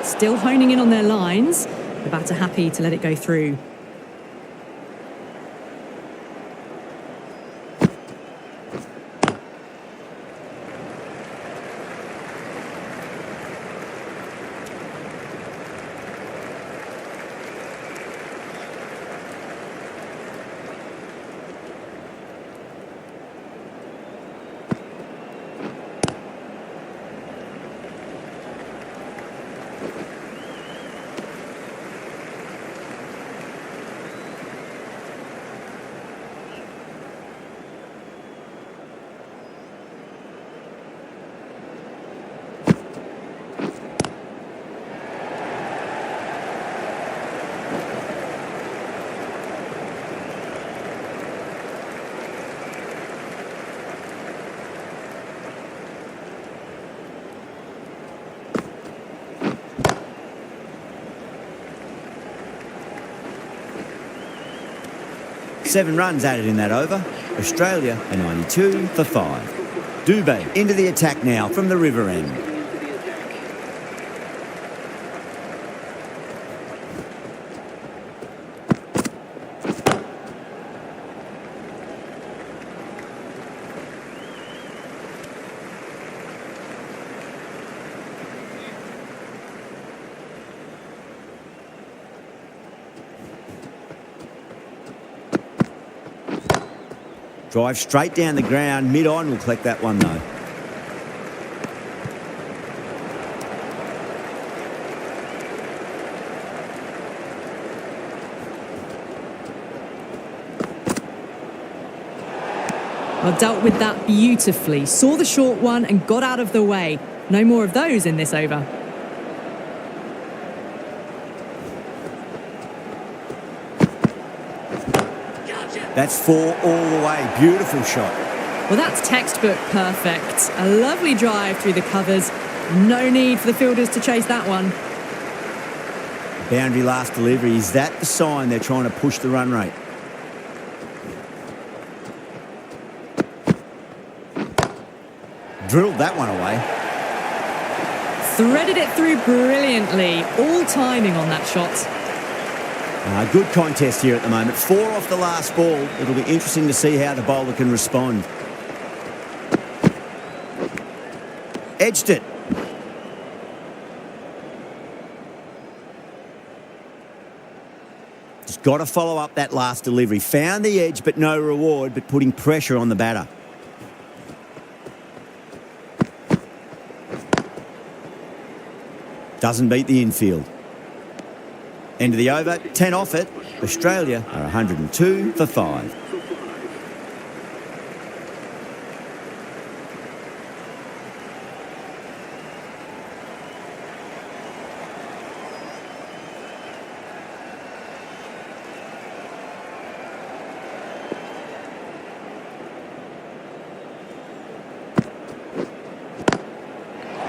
Still honing in on their lines. The batter happy to let it go through. Seven runs added in that over. Australia are 92 for 5. Dubé into the attack now from the river end. Drive straight down the ground. Mid-on will collect that one, though. Well, dealt with that beautifully. Saw the short one and got out of the way. No more of those in this over. That's 4 all the way. Beautiful shot. Well, that's textbook perfect. A lovely drive through the covers. No need for the fielders to chase that one. Boundary last delivery. Is that the sign they're trying to push the run rate? Drilled that one away. Threaded it through brilliantly. All timing on that shot. Good contest here at the moment. 4 off the last ball. It'll be interesting to see how the bowler can respond. Edged it. Just got to follow up that last delivery. Found the edge, but no reward, but putting pressure on the batter. Doesn't beat the infield. End of the over, 10 off it. Australia are 102 for 5.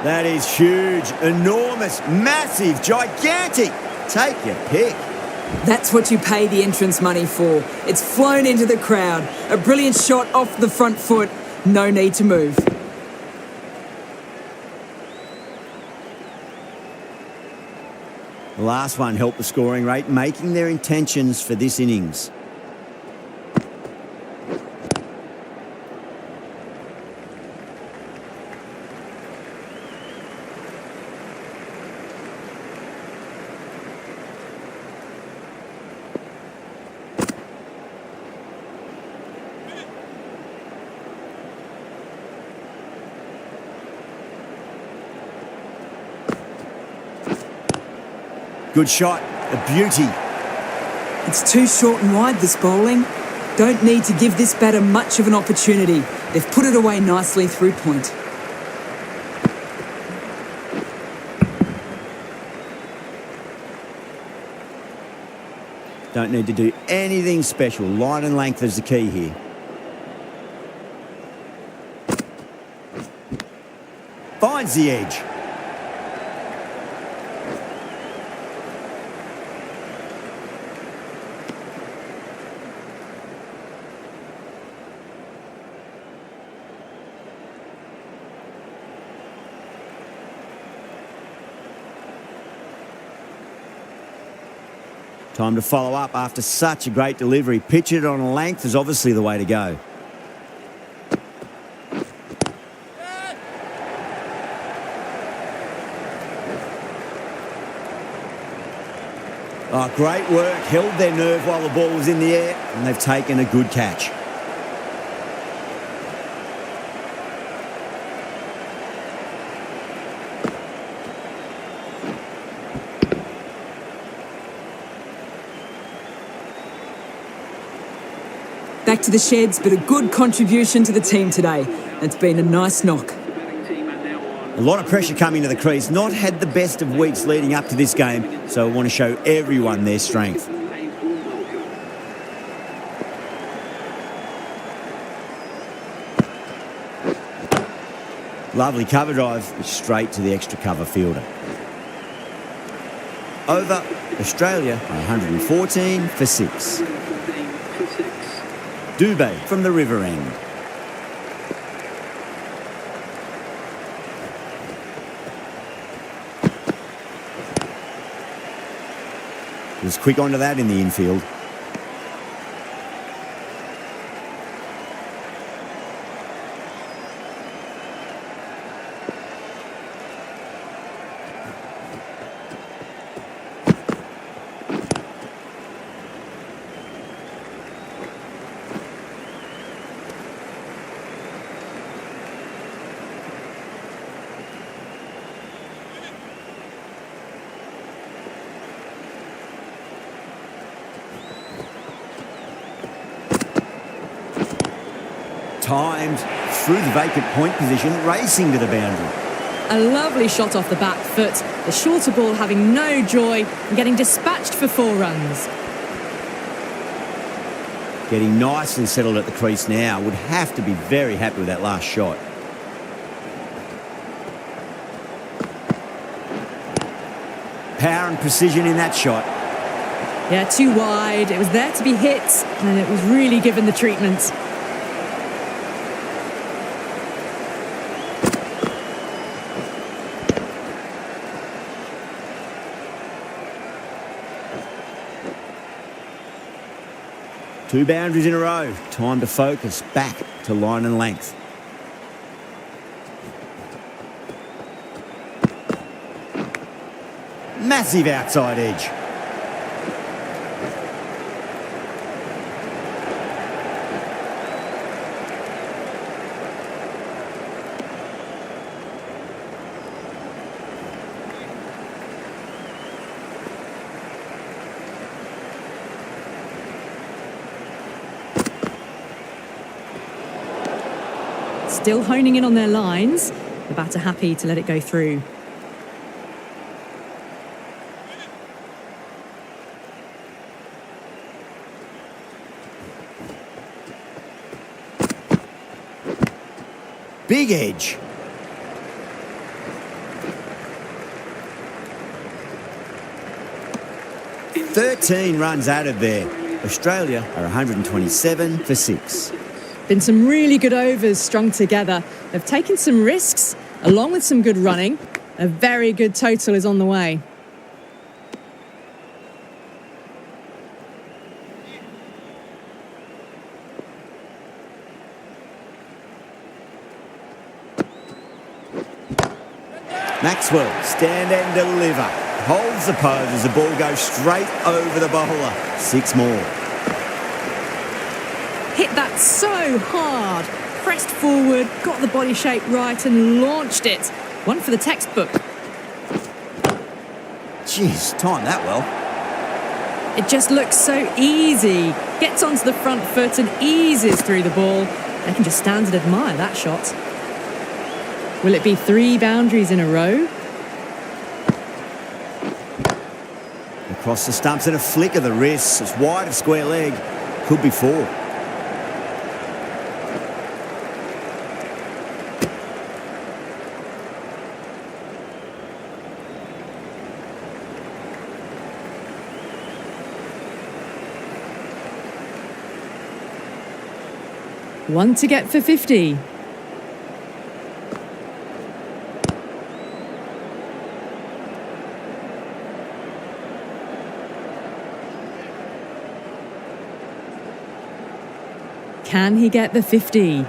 That is huge, enormous, massive, gigantic. Take your pick. That's what you pay the entrance money for. It's flown into the crowd. A brilliant shot off the front foot. No need to move. The last one helped the scoring rate, making their intentions for this innings. Good shot, a beauty. It's too short and wide, this bowling. Don't need to give this batter much of an opportunity. They've put it away nicely through point. Don't need to do anything special. Line and length is the key here. Finds the edge. Time to follow up after such a great delivery. Pitch it on a length is obviously the way to go. Oh, great work. Held their nerve while the ball was in the air, and they've taken a good catch. Back to the sheds, but a good contribution to the team today. It's been a nice knock. A lot of pressure coming to the crease. Not had the best of weeks leading up to this game, so I want to show everyone their strength. Lovely cover drive, straight to the extra cover fielder. Over, Australia 114 for 6. Dubé from the river end. Was quick onto that in the infield. timed through the vacant point position, racing to the boundary. A lovely shot off the back foot. The shorter ball having no joy and getting dispatched for 4 runs. Getting nicely settled at the crease now. Would have to be very happy with that last shot. Power and precision in that shot. Yeah, too wide. It was there to be hit, and it was really given the treatment. Two boundaries in a row. Time to focus back to line and length. Massive outside edge. Still honing in on their lines. The batter happy to let it go through. Big edge. "13 runs added there. Australia are 127 for 6. Been some really good overs strung together. They've taken some risks, along with some good running. A very good total is on the way. Maxwell, stand and deliver. Holds the pose as the ball goes straight over the bowler. 6 more. Hit that so hard. Pressed forward, got the body shape right and launched it. One for the textbook. Jeez, timed that well. It just looks so easy. Gets onto the front foot and eases through the ball. They can just stand and admire that shot. Will it be 3 boundaries in a row? Across the stumps and a flick of the wrist. It's wide of square leg. Could be 4. One to get for 50. Can he get the 50?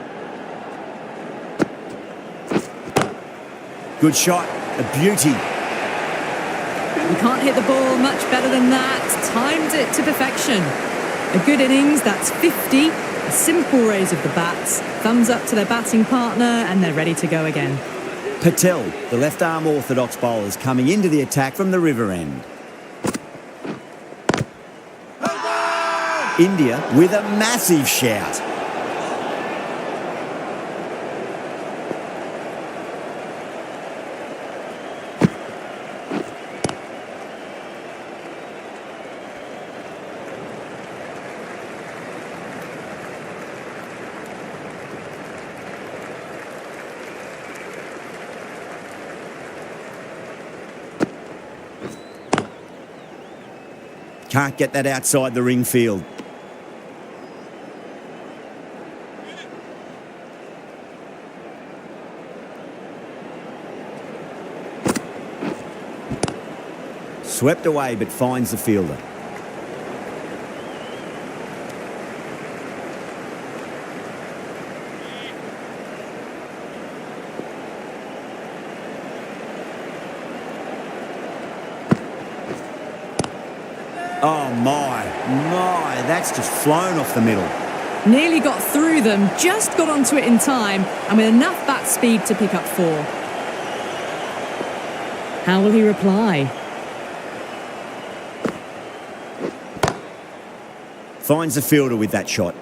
Good shot. A beauty. You can't hit the ball much better than that. Timed it to perfection. A good innings, that's 50. A simple raise of the bats. Thumbs up to their batting partner and they're ready to go again. Patel, the left-arm orthodox bowler, is coming into the attack from the river end. India with a massive shout. Can't get that outside the ring field. Swept away but finds the fielder. Oh my, that's just flown off the middle. Nearly got through them, just got onto it in time, and with enough bat speed to pick up 4. How will he reply? Finds the fielder with that shot.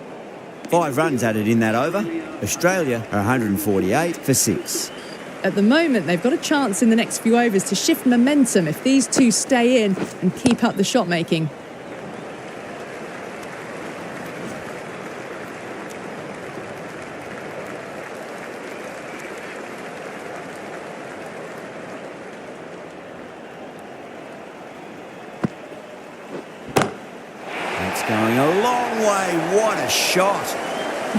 5 runs added in that over. Australia are 148 for 6. At the moment, they've got a chance in the next few overs to shift momentum if these two stay in and keep up the shot making. That's going a long way. What a shot.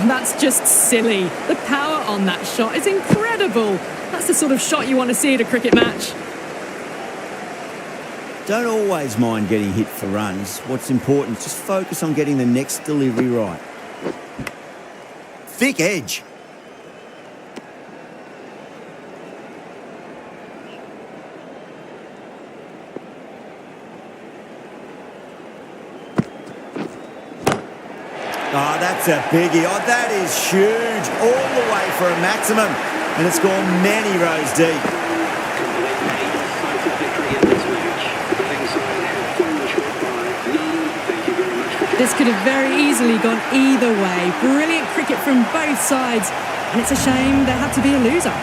That's just silly. The power on that shot is incredible. That's the sort of shot you want to see at a cricket match. Don't always mind getting hit for runs. What's important, just focus on getting the next delivery right. Thick edge. Oh, that's a biggie. Oh, that is huge. All the way for a maximum. And it's gone many rows deep. This could have very easily gone either way. Brilliant cricket from both sides. And it's a shame there had to be a loser.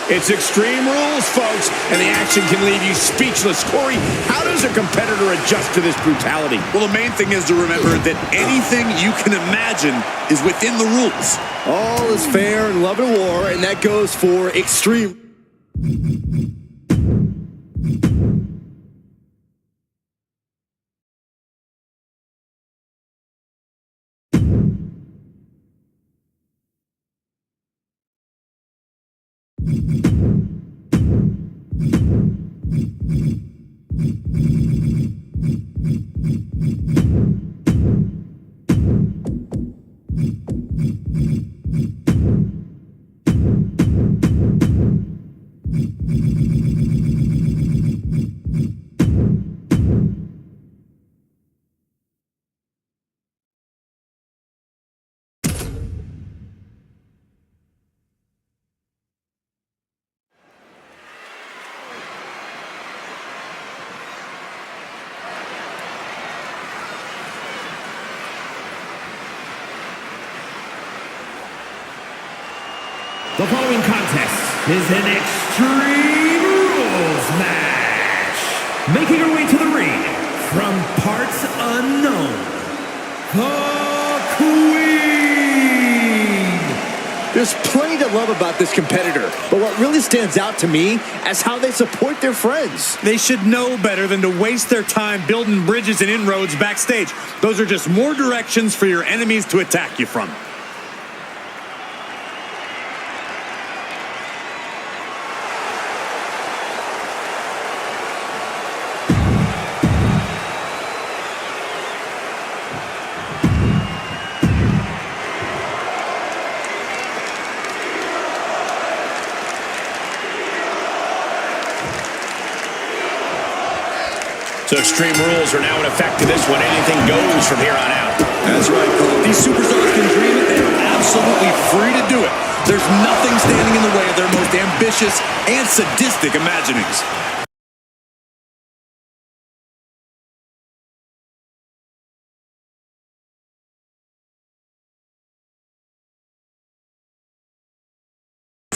It's Extreme Rules, folks, and the action can leave you speechless. Corey, how does a competitor adjust to this brutality? Well, the main thing is to remember that anything you can imagine is within the rules. All is fair in love and war, and that goes for extreme. The following contest is an Extreme Rules match. Making her way to the ring from parts unknown, the Queen. There's plenty to love about this competitor, but what really stands out to me is how they support their friends. They should know better than to waste their time building bridges and inroads backstage. Those are just more directions for your enemies to attack you from. So Extreme Rules are now in effect to this one. Anything goes from here on out. That's right, Cole. These superstars can dream it. They are absolutely free to do it. There's nothing standing in the way of their most ambitious and sadistic imaginings.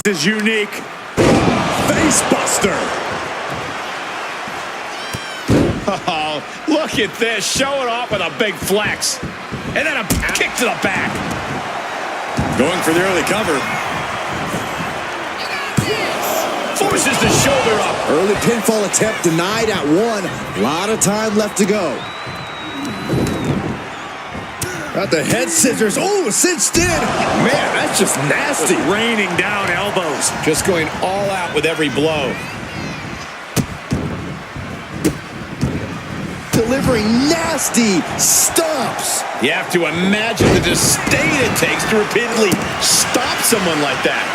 This is unique. Face Buster. Oh, look at this. Showing off with a big flex. And then a kick to the back. Going for the early cover. Forces the shoulder up. Early pinfall attempt denied at 1. A lot of time left to go. Got the head scissors. Oh, cinched in. Man, that's just nasty. Raining down elbows. Just going all out with every blow. Delivering nasty stomps. You have to imagine the disdain it takes to repeatedly stop someone like that.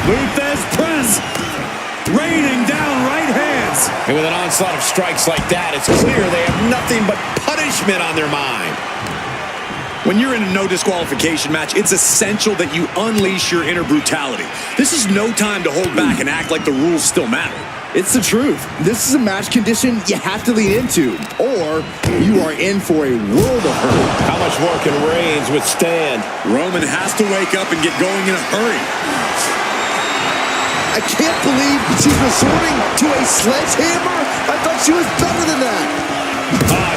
Luthez press. Raining down right hands. And with an onslaught of strikes like that, it's clear they have nothing but punishment on their mind. When you're in a no disqualification match, it's essential that you unleash your inner brutality. This is no time to hold back and act like the rules still matter. It's the truth. This is a match condition you have to lean into, or you are in for a world of hurt. How much more can Reigns withstand? Roman has to wake up and get going in a hurry. I can't believe she's resorting to a sledgehammer. I thought she was better than that.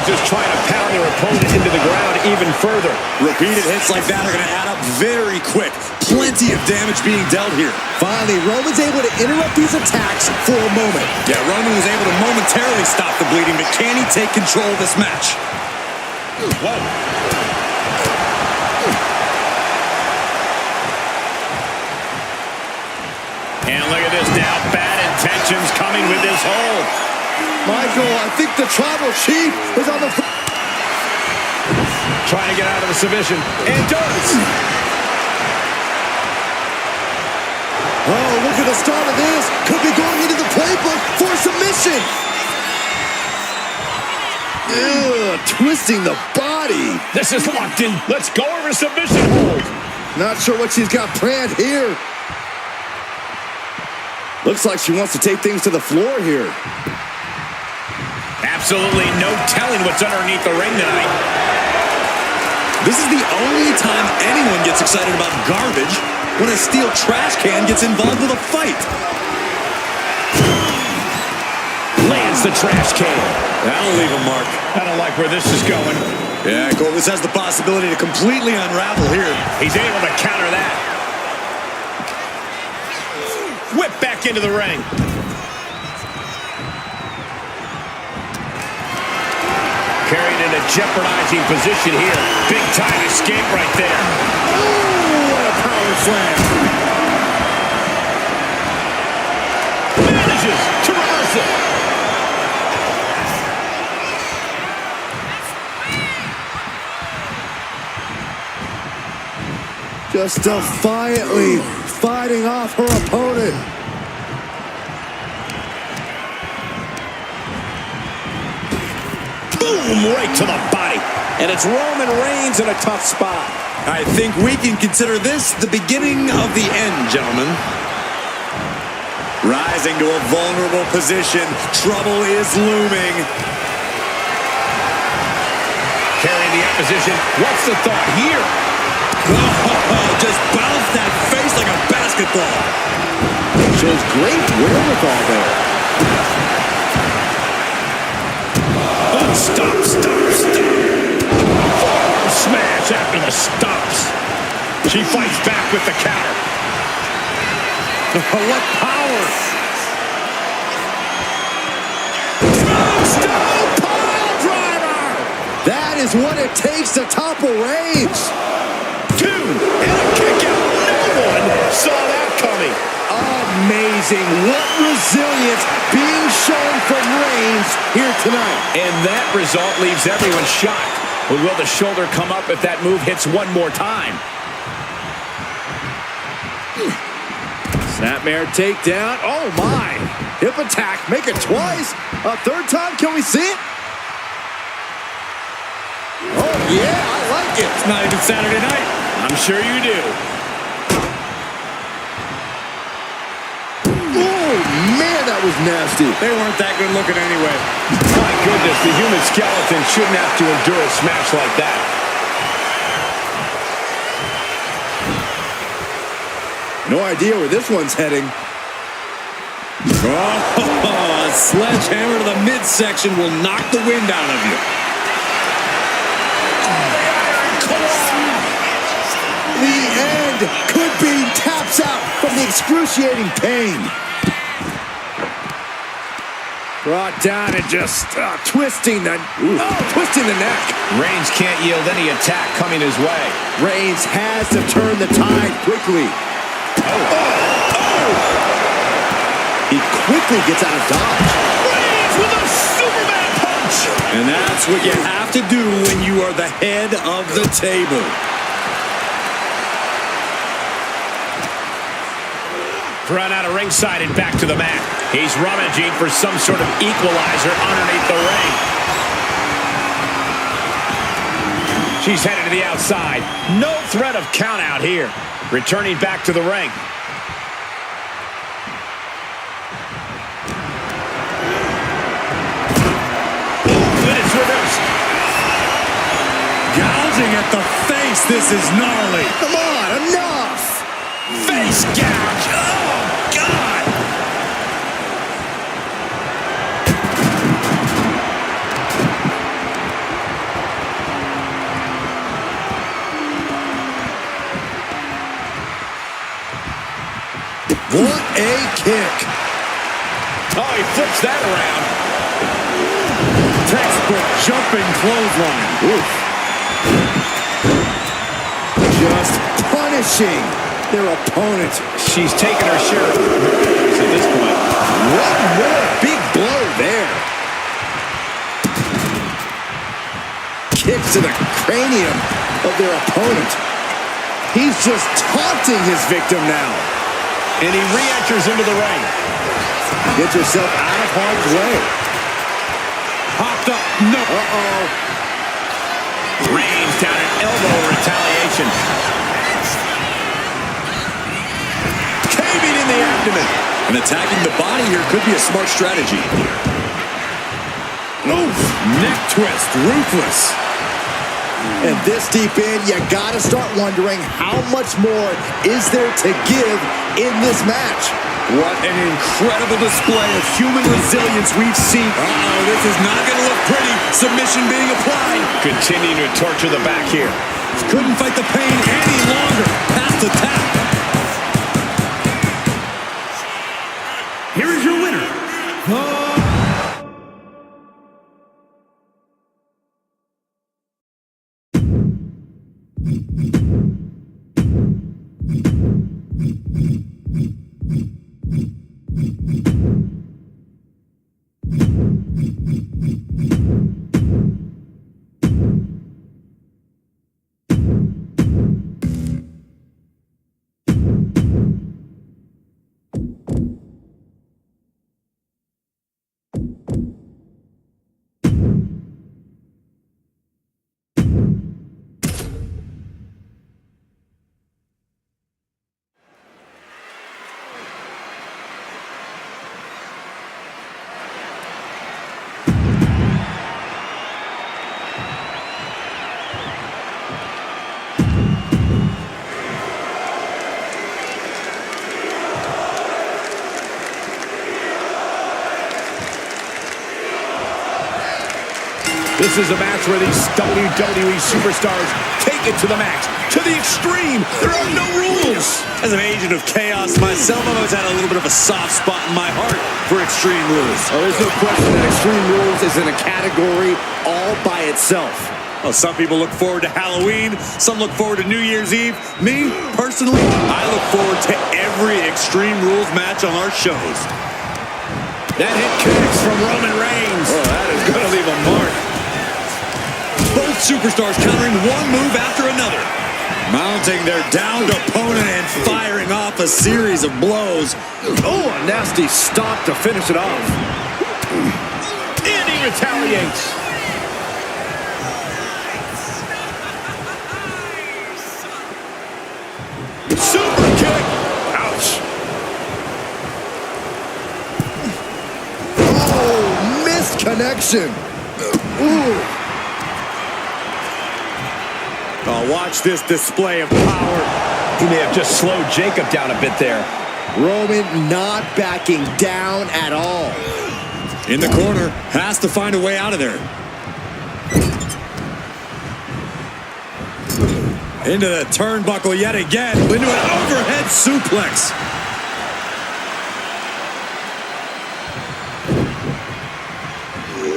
Just trying to pound their opponent into the ground even further. Repeated hits like that are going to add up very quick. Plenty of damage being dealt here. Finally, Roman's able to interrupt these attacks for a moment. Yeah, Roman was able to momentarily stop the bleeding, but can he take control of this match? Whoa. And look at this now. Bad intentions coming with this hold. Michael, I think the tribal chief is on the... Trying to get out of the submission. And does. Oh, look at the start of this. Could be going into the playbook for submission. Ugh, twisting the body. This is locked in. Let's go over submission hold. Not sure what she's got planned here. Looks like she wants to take things to the floor here. Absolutely no telling what's underneath the ring tonight. This is the only time anyone gets excited about garbage, when a steel trash can gets involved with a fight. Lands the trash can. That'll leave a mark. I don't like where this is going. Yeah, Cole, this has the possibility to completely unravel here. He's able to counter that. Whip back into the ring. Carried in a jeopardizing position here. Big time escape right there. Oh, what a power slam. Manages to reverse it. Just defiantly fighting off her opponent. Boom, right to the body. And it's Roman Reigns in a tough spot. I think we can consider this the beginning of the end, gentlemen. Rising to a vulnerable position. Trouble is looming. Carrying the opposition. What's the thought here? Oh, just bounced that face like a basketball. Shows great wherewithal there. Stop. Forearm smash after the stops. She fights back with the counter. What power! Stone pile driver! That is what it takes to topple Reigns. 2 and a kick out. No one saw that coming. Amazing. What resilience being shown from Reigns here tonight. And that result leaves everyone shocked. But will the shoulder come up if that move hits one more time? Snapmare takedown. Oh, my. Hip attack. Make it twice. A third time. Can we see it? Oh, yeah. I like it. It's not even Saturday night. I'm sure you do. Oh, man, that was nasty. They weren't that good looking anyway. My goodness, the human skeleton shouldn't have to endure a smash like that. No idea where this one's heading. Oh, a sledgehammer to the midsection will knock the wind out of you. The end could be. Taps out from the excruciating pain. Brought down and just twisting the neck. Reigns can't yield any attack coming his way. Reigns has to turn the tide quickly. He quickly gets out of dodge. Reigns with a Superman punch! And that's what you have to do when you are the head of the table. Run out of ringside and back to the mat. He's rummaging for some sort of equalizer underneath the ring. She's headed to the outside. No threat of count out here. Returning back to the ring. And it's reversed. Gouging at the face. This is gnarly. Come on, enough! Face gouge. Oh, God. What a kick. Oh, he flips that around. Textbook jumping clothesline. Oof. Just punishing their opponent. She's taking her share of at this point. What more? Big blow there. Kicks to the cranium of their opponent. He's just taunting his victim now. And he re-enters into the ring. Get yourself out of harm's way. Hopped up. No. Uh-oh. Reigns down an elbow in retaliation. Caving in the abdomen. And attacking the body here could be a smart strategy. Oof. Neck twist. Ruthless. And this deep in, you gotta start wondering how much more is there to give in this match. What an incredible display of human resilience we've seen. Uh-oh, this is not going to look pretty. Submission being applied. Continuing to torture the back here. Couldn't fight the pain any longer. Past the tap. Here is your winner, This is a match where these WWE superstars take it to the max, to the extreme. There are no rules. As an agent of chaos myself, I've always had a little bit of a soft spot in my heart for Extreme Rules. Oh, there's no question that Extreme Rules is in a category all by itself. Well, some people look forward to Halloween. Some look forward to New Year's Eve. Me, personally, I look forward to every Extreme Rules match on our shows. That hit kicks from Roman Reigns. Oh, that is going to leave a mark. Both superstars countering one move after another. Mounting their downed opponent and firing off a series of blows. Oh, a nasty stop to finish it off. And he retaliates. Super kick. Ouch. Oh, missed connection. Ooh. Oh, watch this display of power. He may have just slowed Jacob down a bit there. Roman not backing down at all. In the corner, has to find a way out of there. Into the turnbuckle yet again. Into an overhead suplex.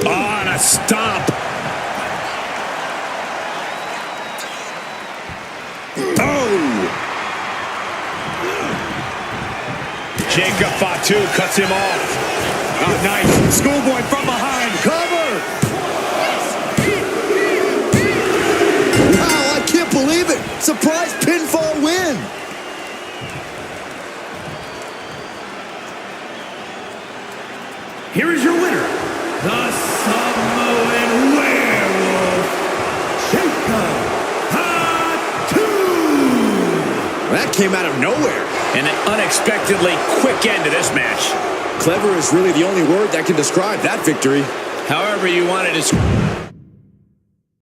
Oh, and a stop. Oh! Jacob Fatu cuts him off. Oh, nice. Schoolboy from behind. Cover! Wow, I can't believe it. Surprise pinfall win. Here is your winner, the Samoan Werewolf, Jacob Fatu. That came out of nowhere. And an unexpectedly quick end to this match. Clever is really the only word that can describe that victory. However you want to describe